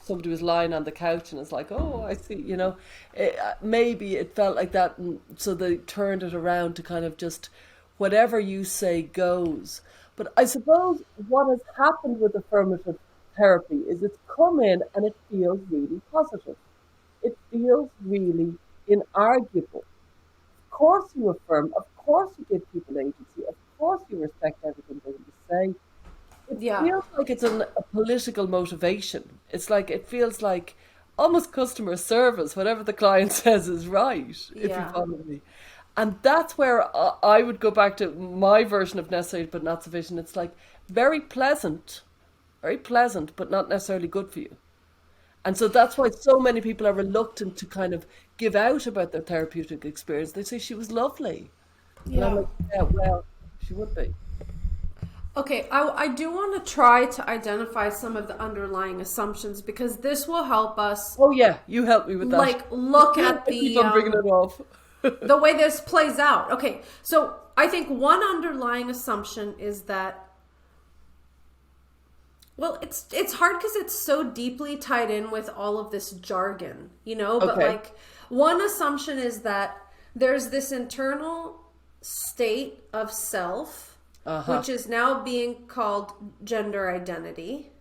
somebody was lying on the couch and it's like, oh, I see, you know. Maybe it felt like that. And so they turned it around to kind of just whatever you say goes. But I suppose what has happened with affirmative therapy is it's come in and it feels really positive. It feels really inarguable. Of course you affirm, of course you give people agency, of course you respect everything they say. It feels like it's a political motivation. It's like, it feels like almost customer service. Whatever the client says is right, if you follow me. And that's where I would go back to my version of necessary but not sufficient. It's like very pleasant, but not necessarily good for you. And so that's why so many people are reluctant to kind of give out about their therapeutic experience. They say she was lovely. And I'm like, yeah, well, she would be. Okay, I do want to try to identify some of the underlying assumptions because this will help us. Oh yeah, you help me with that. Like look at I keep on bringing it off. the way this plays out. Okay, so I think one underlying assumption is that, well, it's hard because it's so deeply tied in with all of this jargon, you know? But like one assumption is that there's this internal state of self, which is now being called gender identity,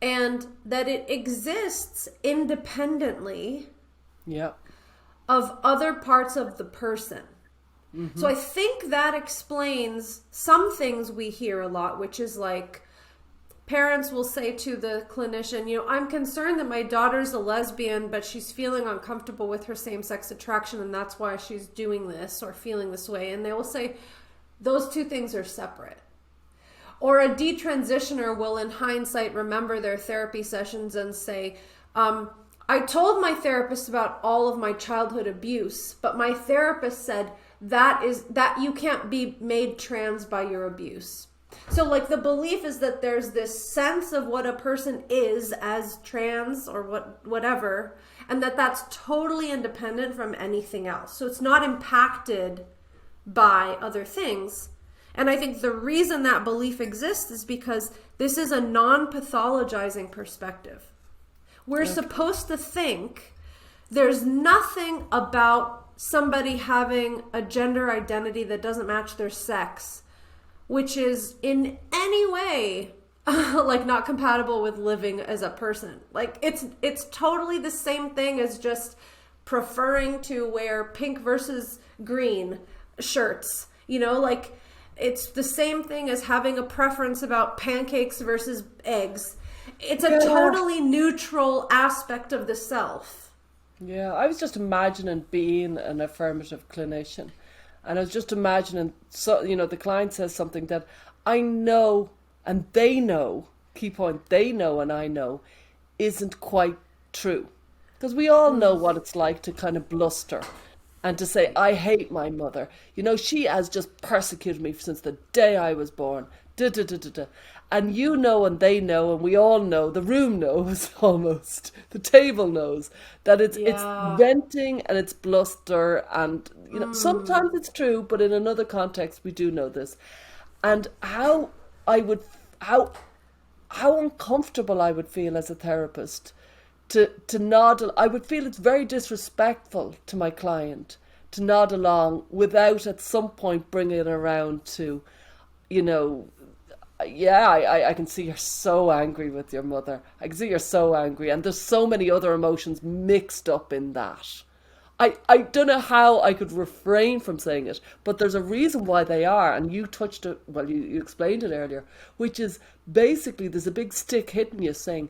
and that it exists independently of other parts of the person. So I think that explains some things we hear a lot, which is like parents will say to the clinician, you know, I'm concerned that my daughter's a lesbian, but she's feeling uncomfortable with her same-sex attraction, and that's why she's doing this or feeling this way. And they will say, those two things are separate. Or a detransitioner will, in hindsight, remember their therapy sessions and say, I told my therapist about all of my childhood abuse, but my therapist said that you can't be made trans by your abuse. So like the belief is that there's this sense of what a person is as trans or whatever, and that's totally independent from anything else. So it's not impacted by other things. And I think the reason that belief exists is because this is a non-pathologizing perspective. We're supposed to think there's nothing about somebody having a gender identity that doesn't match their sex, which is in any way like not compatible with living as a person. Like it's totally the same thing as just preferring to wear pink versus green shirts. You know, like it's the same thing as having a preference about pancakes versus eggs. It's a totally neutral aspect of the self. Yeah, I was just imagining being an affirmative clinician. And I was just imagining, so the client says something that I know and they know, key point, they know and I know, isn't quite true. Because we all know what it's like to kind of bluster and to say, I hate my mother. She has just persecuted me since the day I was born. Da, da, da, da, da. And and they know, and we all know, the room knows almost, the table knows, that it's venting and it's bluster. And, sometimes it's true, but in another context, we do know this. And how uncomfortable I would feel as a therapist to nod. I would feel it's very disrespectful to my client to nod along without at some point bringing it around to, I can see you're so angry with your mother. I can see you're so angry. And there's so many other emotions mixed up in that. I don't know how I could refrain from saying it, but there's a reason why they are. And you touched it, well, you explained it earlier, which is basically there's a big stick hitting you saying,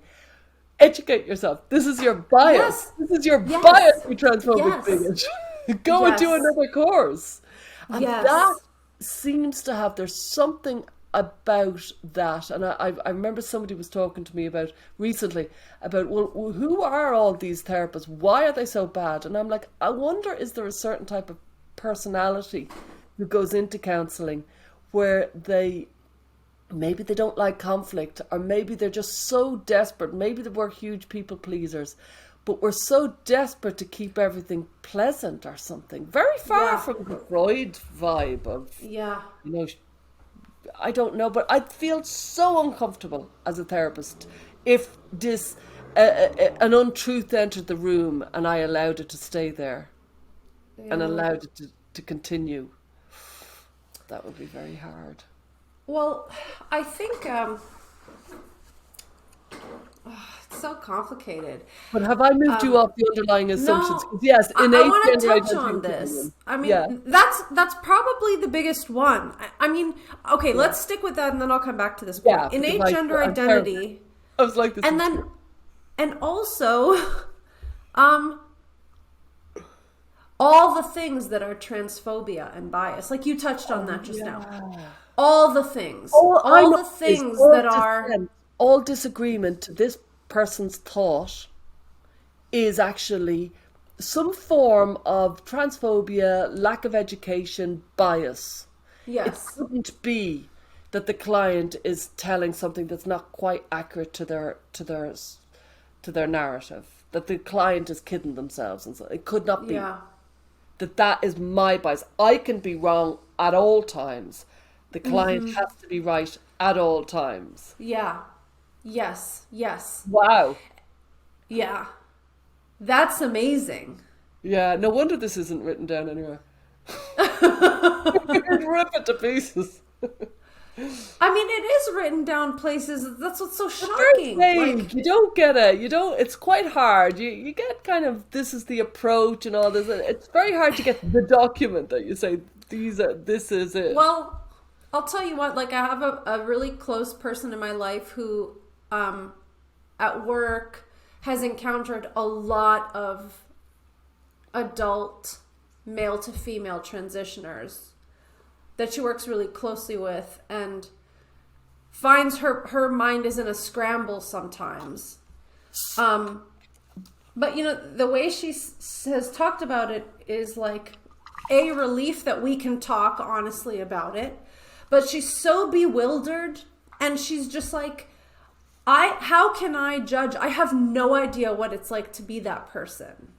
educate yourself. This is your bias. Yes. This is your Yes. bias, you transphobic Yes. bigot. Go and do another course. And Yes. that seems to have, there's something about that. And I remember somebody was talking to me about recently about, well, who are all these therapists? Why are they so bad? And I'm like, I wonder, is there a certain type of personality who goes into counselling where maybe they don't like conflict, or maybe they're just so desperate. Maybe they were huge people pleasers, but we're so desperate to keep everything pleasant or something. Very far from the Freud vibe of, I don't know, but I'd feel so uncomfortable as a therapist if this an untruth entered the room and I allowed it to stay there and allowed it to continue. That would be very hard. Well, I think it's so complicated. But have I moved you off the underlying assumptions? No, Yes, I innate want to gender touch on identity. this. I mean, that's probably the biggest one. I mean, okay, let's stick with that, and then I'll come back to this point. Yeah, Innate because gender I'm identity. terrible. I was like this. And also, all the things that are transphobia and bias, like you touched on that just now. All the things, all the things that are all disagreement to this person's thought is actually some form of transphobia, lack of education, bias. Yes. It couldn't be that the client is telling something that's not quite accurate to their narrative. That the client is kidding themselves, and so it could not be. Yeah. That is my bias. I can be wrong at all times. The client has to be right at all times. Yeah. Yes. Wow. Yeah. That's amazing. Yeah, no wonder this isn't written down anywhere. Rip it to pieces. I mean, it is written down places. That's what's so shocking. Like, you don't get it. It's quite hard. You get kind of, this is the approach and all this. It's very hard to get the document that you say, this is it. Well, I'll tell you what, like I have a really close person in my life who, at work has encountered a lot of adult male to female transitioners that she works really closely with, and finds her mind is in a scramble sometimes. But the way she has talked about it is like a relief that we can talk honestly about it, but she's so bewildered, and she's just like, how can I judge? I have no idea what it's like to be that person.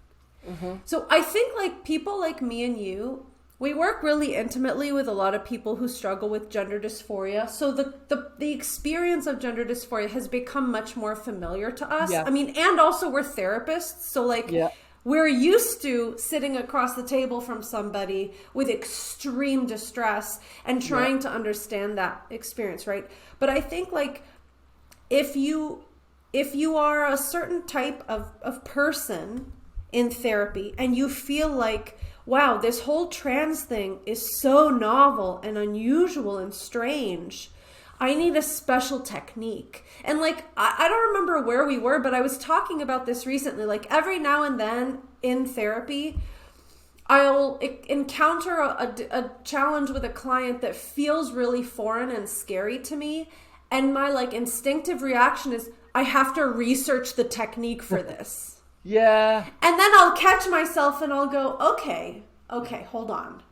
So I think like people like me and you We work really intimately with a lot of people who struggle with gender dysphoria. So the experience of gender dysphoria has become much more familiar to us. Yeah. I mean, and also we're therapists. So like Yeah. we're used to sitting across the table from somebody with extreme distress and trying to understand that experience, right? But I think like if you are a certain type of person in therapy and you feel like, wow, this whole trans thing is so novel and unusual and strange, I need a special technique. And like, I don't remember where we were, but I was talking about this recently. Like every now and then in therapy, I'll encounter a challenge with a client that feels really foreign and scary to me. And my like instinctive reaction is, I have to research the technique for this. Yeah. And then I'll catch myself and I'll go, okay, hold on.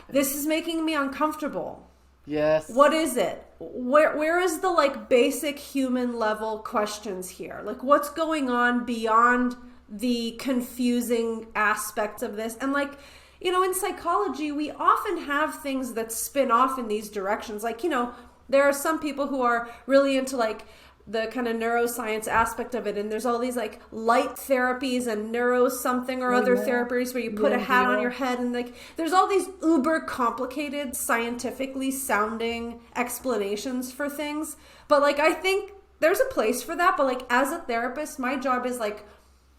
This is making me uncomfortable. Yes. What is it? Where is the like basic human level questions here? Like what's going on beyond the confusing aspects of this? And like, you know, in psychology, we often have things that spin off in these directions. Like, you know, there are some people who are really into like the kind of neuroscience aspect of it, and there's all these like light therapies and neuro something or other therapies where you put a hat on your head, and like there's all these uber complicated scientifically sounding explanations for things. But like I think there's a place for that, but like as a therapist, my job is like,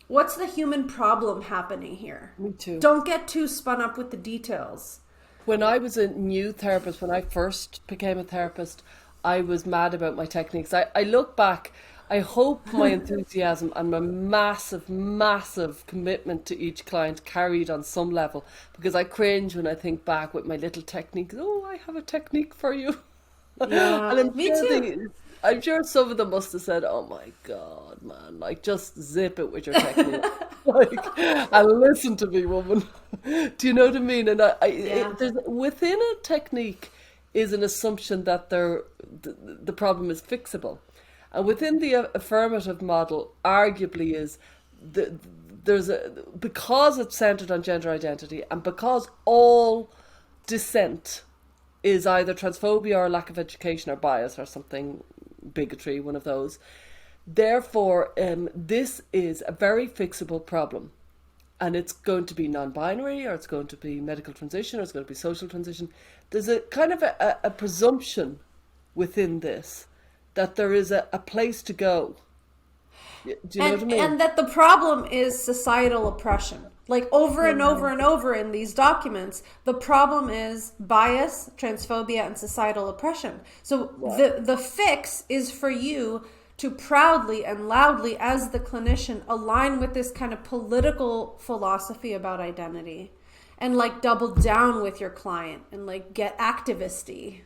what's the human problem happening here? Me too. Don't get too spun up with the details. When I was a new therapist, when I first became a therapist, I was mad about my techniques. I look back, I hope my enthusiasm and my massive, massive commitment to each client carried on some level, because I cringe when I think back with my little techniques. Oh, I have a technique for you. Yeah, And me too. I'm sure some of them must have said, "Oh my God, man, like just zip it with your technique." Like, and listen to me, woman. Do you know what I mean? And Yeah. there's within a technique is an assumption that the problem is fixable. And within the affirmative model, arguably is the, there's a, because it's centered on gender identity and because all dissent is either transphobia or lack of education or bias or something, bigotry, one of those. Therefore, this is a very fixable problem. And it's going to be non-binary, or it's going to be medical transition, or it's going to be social transition. There's a kind of a presumption within this that there is a place to go. Do you know what I mean? And that the problem is societal oppression. Like over and over and over in these documents, the problem is bias, transphobia, and societal oppression. So the fix is for you to proudly and loudly, as the clinician, align with this kind of political philosophy about identity and like double down with your client and like get activisty.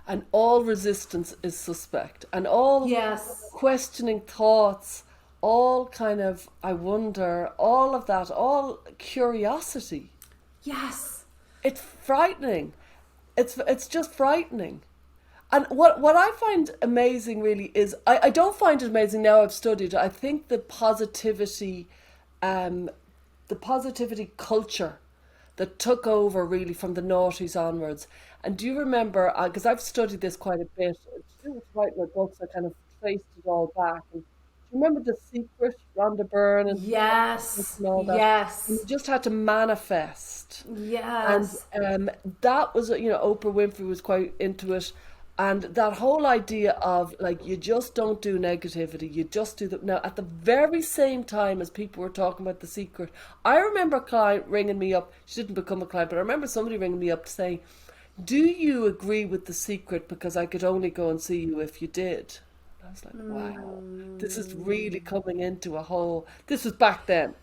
And all resistance is suspect, and all Yes. questioning thoughts, all kind of, I wonder, all of that, all curiosity. Yes. It's frightening. It's just frightening. And what I find amazing really is, I don't find it amazing now I've studied. I think the positivity culture that took over really from the noughties onwards. And do you remember, because I've studied this quite a bit, to do with writing my books, I kind of traced it all back. And do you remember The Secret, Rhonda Byrne and Yes. all that? And Yes. you just had to manifest. And Yes. that was, Oprah Winfrey was quite into it. And that whole idea of like, you just don't do negativity, you just do that. Now, at the very same time as people were talking about The Secret, I remember a client ringing me up. She didn't become a client, but I remember somebody ringing me up to say, do you agree with The Secret? Because I could only go and see you if you did. And I was like, wow, this is really coming into a whole, this was back then.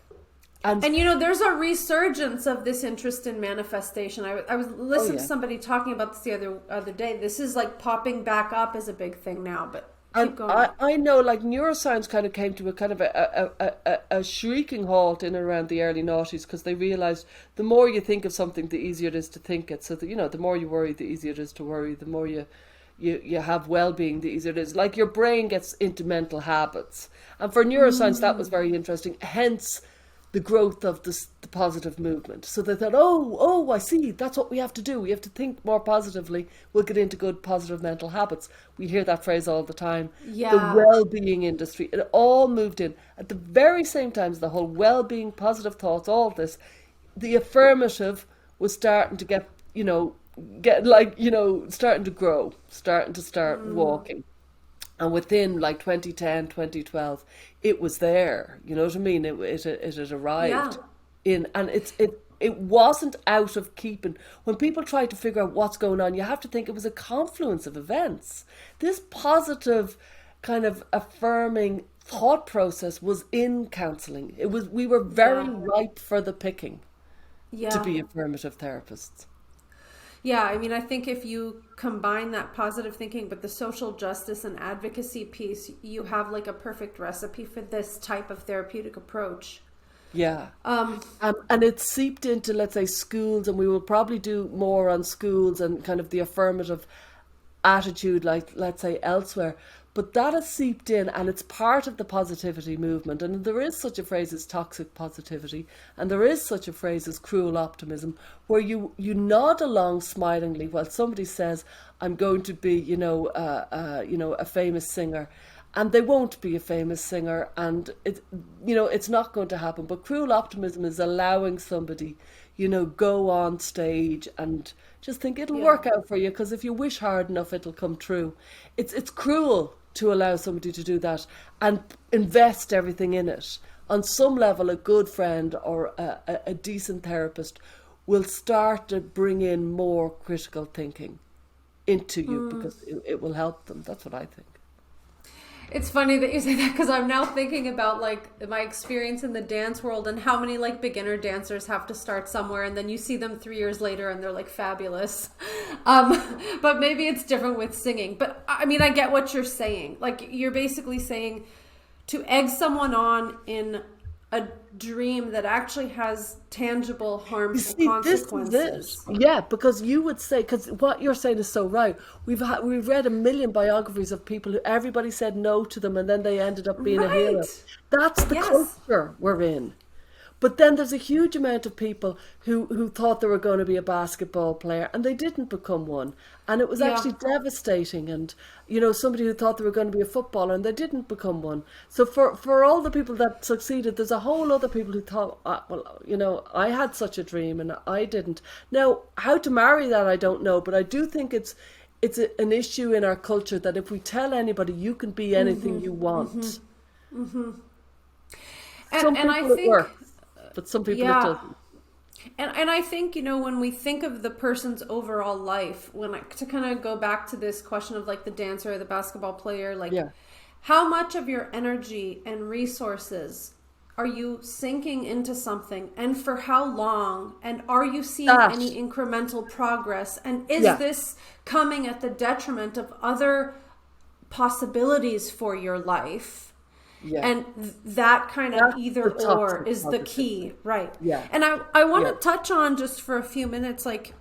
And And you know, there's a resurgence of this interest in manifestation. I was listening to somebody talking about this the other day. This is like popping back up as a big thing now, but keep And going. I know, like, neuroscience kind of came to a kind of a shrieking halt in and around the early noughties, because they realized the more you think of something, the easier it is to think it. So that, the more you worry, the easier it is to worry. The more you have well-being, the easier it is. Like, your brain gets into mental habits. And for neuroscience, that was very interesting. Hence the growth of the the positive movement. So they thought, oh, I see, that's what we have to do. We have to think more positively. We'll get into good positive mental habits. We hear that phrase all the time. The Yeah. well-being industry, it all moved in. At the very same time as the whole well-being, positive thoughts, all this, the affirmative was starting to starting to grow, starting to start walking. And within like 2010, 2012, it was there. You know what I mean? It had Yeah. arrived in, and it wasn't out of keeping. When people try to figure out what's going on, you have to think it was a confluence of events. This positive kind of affirming thought process was in counseling. We were very Yeah. ripe for the picking to Yeah. be affirmative therapists. Yeah, I mean, I think if you combine that positive thinking but the social justice and advocacy piece, you have like a perfect recipe for this type of therapeutic approach. Yeah. Um, And it's seeped into, let's say, schools, and we will probably do more on schools and kind of the affirmative attitude, like, let's say, elsewhere. But that has seeped in, and it's part of the positivity movement. And there is such a phrase as toxic positivity, and there is such a phrase as cruel optimism, where you nod along smilingly while somebody says, "I'm going to be, a famous singer." And they won't be a famous singer, and it's not going to happen. But cruel optimism is allowing somebody, go on stage and just think it'll yeah. work out for you, because if you wish hard enough, it'll come true. It's cruel to allow somebody to do that and invest everything in it. On some level, a good friend or a decent therapist will start to bring in more critical thinking into you, because it will help them. That's what I think. It's funny that you say that because I'm now thinking about like my experience in the dance world and how many like beginner dancers have to start somewhere and then you see them 3 years later and they're like fabulous. But maybe it's different with singing. But I mean, I get what you're saying. Like you're basically saying to egg someone on in a dream that actually has tangible You harmful see, this is it. consequences. Yeah, because you would say, because what you're saying is so right. We've read a million biographies of people who everybody said no to them, and then they ended up being a hero. Right. That's the Yes. culture we're in. But then there's a huge amount of people who thought they were going to be a basketball player and they didn't become one. And it was Yeah. actually devastating. And, somebody who thought they were going to be a footballer and they didn't become one. So for all the people that succeeded, there's a whole other people who thought, I had such a dream and I didn't. Now, how to marry that, I don't know. But I do think an issue in our culture that if we tell anybody you can be anything you want, some And I people it think works, but some people it yeah. doesn't. And I think, when we think of the person's overall life, to kind of go back to this question of like the dancer or the basketball player, like Yeah. how much of your energy and resources are you sinking into something and for how long? And are you seeing That, any incremental progress? And is yeah, this coming at the detriment of other possibilities for your life? yeah. And that kind of That's either the or toxic is the positivity. key, right? Yeah, And I want yeah. to touch on just for a few minutes, like,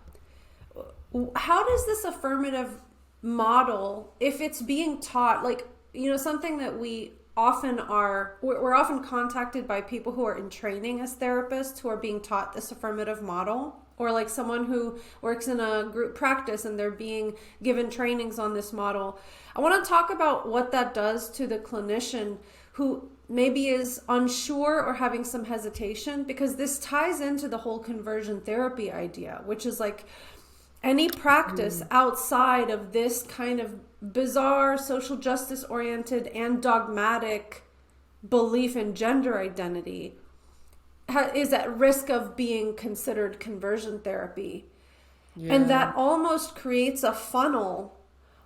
how does this affirmative model, if it's being taught, like, something that we're often contacted by people who are in training as therapists who are being taught this affirmative model, or like someone who works in a group practice and they're being given trainings on this model. I want to talk about what that does to the clinician who maybe is unsure or having some hesitation, because this ties into the whole conversion therapy idea, which is like any practice outside of this kind of bizarre social justice oriented and dogmatic belief in gender identity is at risk of being considered conversion therapy. And Yeah. that almost creates a funnel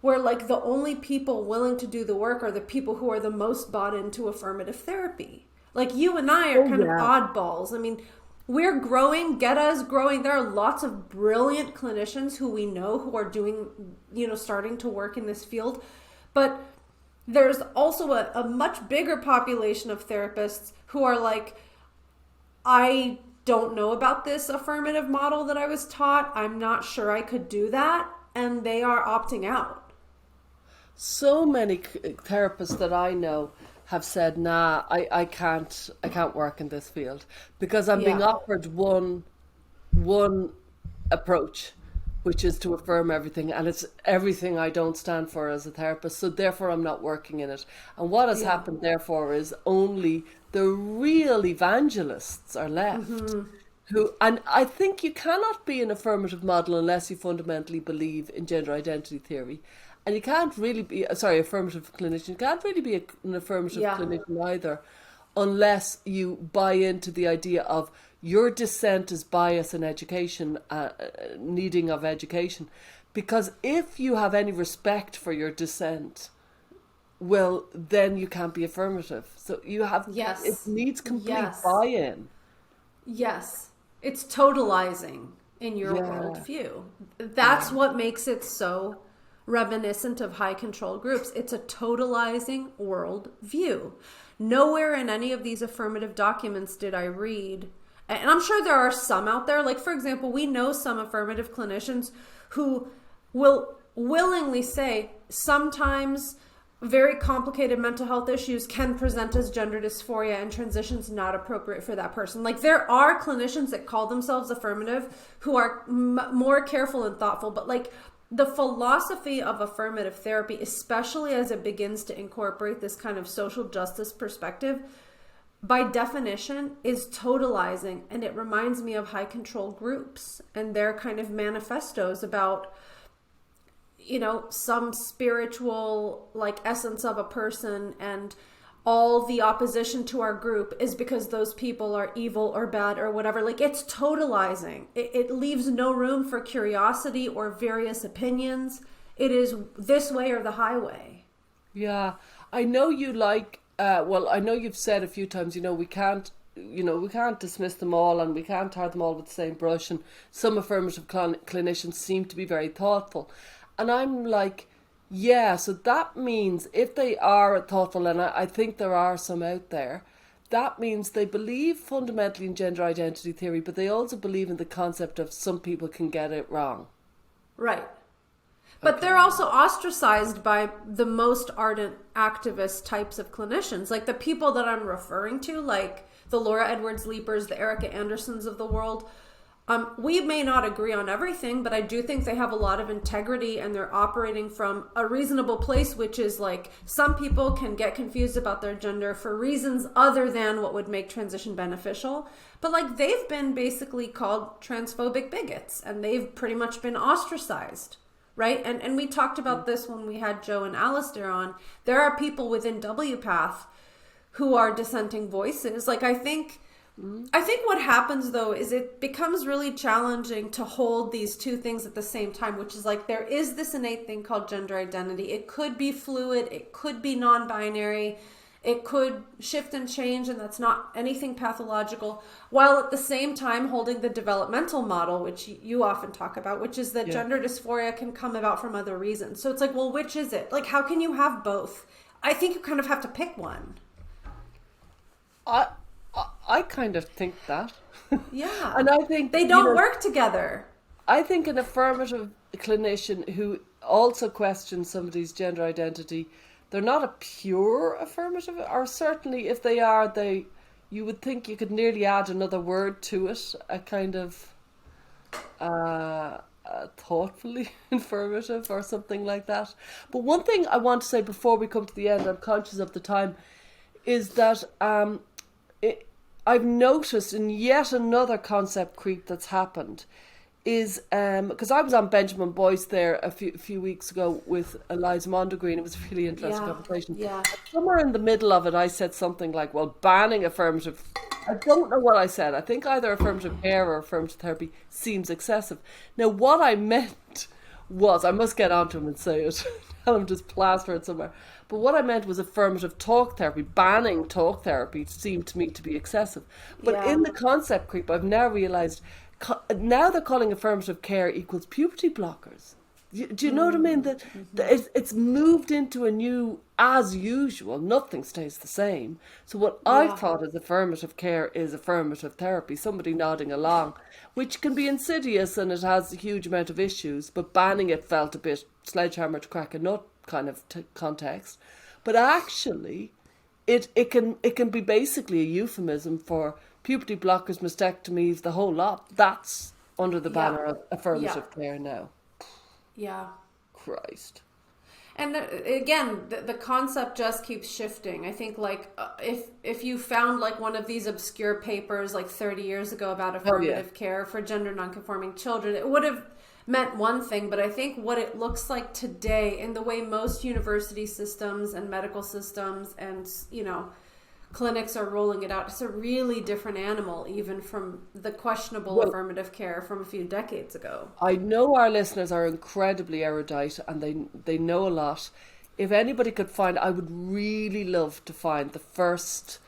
where like the only people willing to do the work are the people who are the most bought into affirmative therapy. Like you and I are Oh, kind of yeah. oddballs. I mean, we're growing, GETA is growing. There are lots of brilliant clinicians who we know who are doing, starting to work in this field. But there's also a much bigger population of therapists who are like, I don't know about this affirmative model that I was taught. I'm not sure I could do that. And they are opting out. So many therapists that I know have said, nah, I can't work in this field because I'm being Yeah. offered one approach, which is to affirm everything, and it's everything I don't stand for as a therapist. So therefore, I'm not working in it. And what has Yeah. happened, therefore, is only the real evangelists are left. Who, and I think you cannot be an affirmative model unless you fundamentally believe in gender identity theory. And you can't really be, sorry, affirmative clinician, you can't really be an affirmative Yeah. clinician either unless you buy into the idea of your dissent is bias in education, needing of education. Because if you have any respect for your dissent, well, then you can't be affirmative. So you have, it Yes. needs complete Yes. buy-in. Yes. It's totalizing in your Yeah, worldview. yeah. That's what makes it so reminiscent of high control groups. It's a totalizing world view. Nowhere in any of these affirmative documents did I read, and I'm sure there are some out there, like, for example, we know some affirmative clinicians who will willingly say sometimes very complicated mental health issues can present as gender dysphoria and transition's not appropriate for that person. Like, there are clinicians that call themselves affirmative who are more careful and thoughtful, but like the philosophy of affirmative therapy, especially as it begins to incorporate this kind of social justice perspective, by definition is totalizing. And it reminds me of high control groups and their kind of manifestos about, you know, some spiritual like essence of a person, and all the opposition to our group is because those people are evil or bad or whatever. Like, it's totalizing. It leaves no room for curiosity or various opinions. It is this way or the highway. Yeah, I know you like, well, I know you've said a few times, we can't dismiss them all and we can't tar them all with the same brush. And some affirmative clinicians seem to be very thoughtful. And I'm like, yeah, so that means if they are thoughtful, and I think there are some out there, that means they believe fundamentally in gender identity theory, but they also believe in the concept of some people can get it wrong. Right. But they're also ostracized by the most ardent activist types of clinicians. Like the people that I'm referring to, like the Laura Edwards Leapers, the Erica Andersons of the world. We may not agree on everything, but I do think they have a lot of integrity and they're operating from a reasonable place, which is like some people can get confused about their gender for reasons other than what would make transition beneficial. But like they've been basically called transphobic bigots and they've pretty much been ostracized. Right? And we talked about this when we had Joe and Alistair on. There are people within WPATH who are dissenting voices. Like I think what happens though is it becomes really challenging to hold these two things at the same time, which is like there is this innate thing called gender identity. It could be fluid, it could be non-binary, it could shift and change, and that's not anything pathological, while at the same time holding the developmental model, which you often talk about, which is that Yeah. gender dysphoria can come about from other reasons. So it's like, well, which is it? Like, how can you have both? I think you kind of have to pick one. I, I kind of think that. Yeah. And I think, They don't work together. I think an affirmative clinician who also questions somebody's gender identity, they're not a pure affirmative, or certainly if they are, you would think you could nearly add another word to it, a kind of thoughtfully affirmative or something like that. But one thing I want to say before we come to the end, I'm conscious of the time, is that I've noticed in yet another concept creep that's happened is because I was on Benjamin Boyce there a few weeks ago with Eliza Mondegreen. It was a really interesting Yeah. conversation. Yeah. Somewhere in the middle of it, I said something like, well, banning affirmative, I don't know what I said. I think either affirmative care or affirmative therapy seems excessive. Now, what I meant was, I must get onto him and say it, tell him just plaster it somewhere. But what I meant was affirmative talk therapy. Banning talk therapy seemed to me to be excessive. But Yeah. in the concept creep, I've now realised, now they're calling affirmative care equals puberty blockers. Do you know what I mean? That it's moved into a new, as usual, nothing stays the same. So what I Yeah. thought as affirmative care is affirmative therapy, somebody nodding along, which can be insidious and it has a huge amount of issues, but banning it felt a bit sledgehammer to crack a nut kind of context. But actually, it can be basically a euphemism for puberty blockers, mastectomies, the whole lot. That's under the banner of affirmative care now. Yeah. Christ. And again, the concept just keeps shifting. I think like if you found like one of these obscure papers like 30 years ago about affirmative care for gender nonconforming children, it would have meant one thing, but I think what it looks like today in the way most university systems and medical systems and, clinics are rolling it out, it's a really different animal, even from the questionable affirmative care from a few decades ago. I know our listeners are incredibly erudite and they know a lot. If anybody could find, I would really love to find the first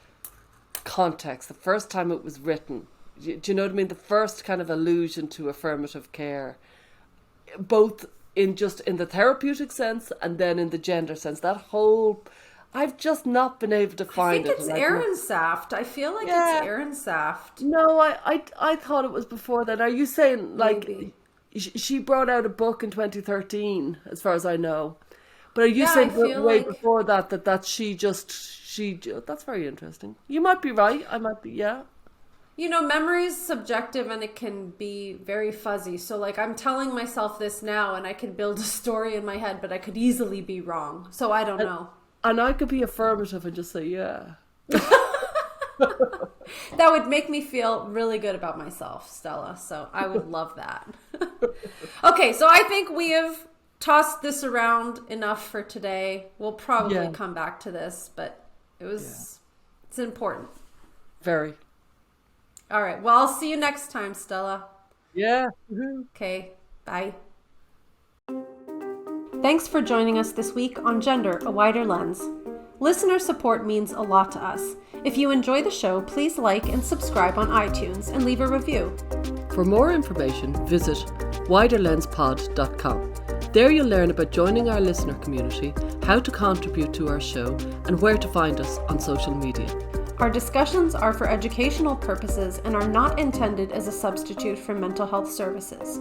context, the first time it was written. Do you know what I mean? The first kind of allusion to affirmative care, both in the therapeutic sense and then in the gender sense. That whole... I've just not been able to find it. I think it's Aaron Saft. I feel like it's Aaron Saft. No, I thought it was before that. Are you saying like she brought out a book in 2013, as far as I know? But are you saying way before that she that's very interesting. You might be right. I might be, yeah. Memory is subjective and it can be very fuzzy. So like I'm telling myself this now and I can build a story in my head, but I could easily be wrong. So I don't know. And I could be affirmative and just say, yeah. That would make me feel really good about myself, Stella. So I would love that. Okay, so I think we have tossed this around enough for today. We'll probably come back to this, but it's important. Very. All right. Well, I'll see you next time, Stella. Yeah. Okay. Bye. Thanks for joining us this week on Gender, a Wider Lens. Listener support means a lot to us. If you enjoy the show, please like and subscribe on iTunes and leave a review. For more information, visit widerlenspod.com. There you'll learn about joining our listener community, how to contribute to our show, and where to find us on social media. Our discussions are for educational purposes and are not intended as a substitute for mental health services.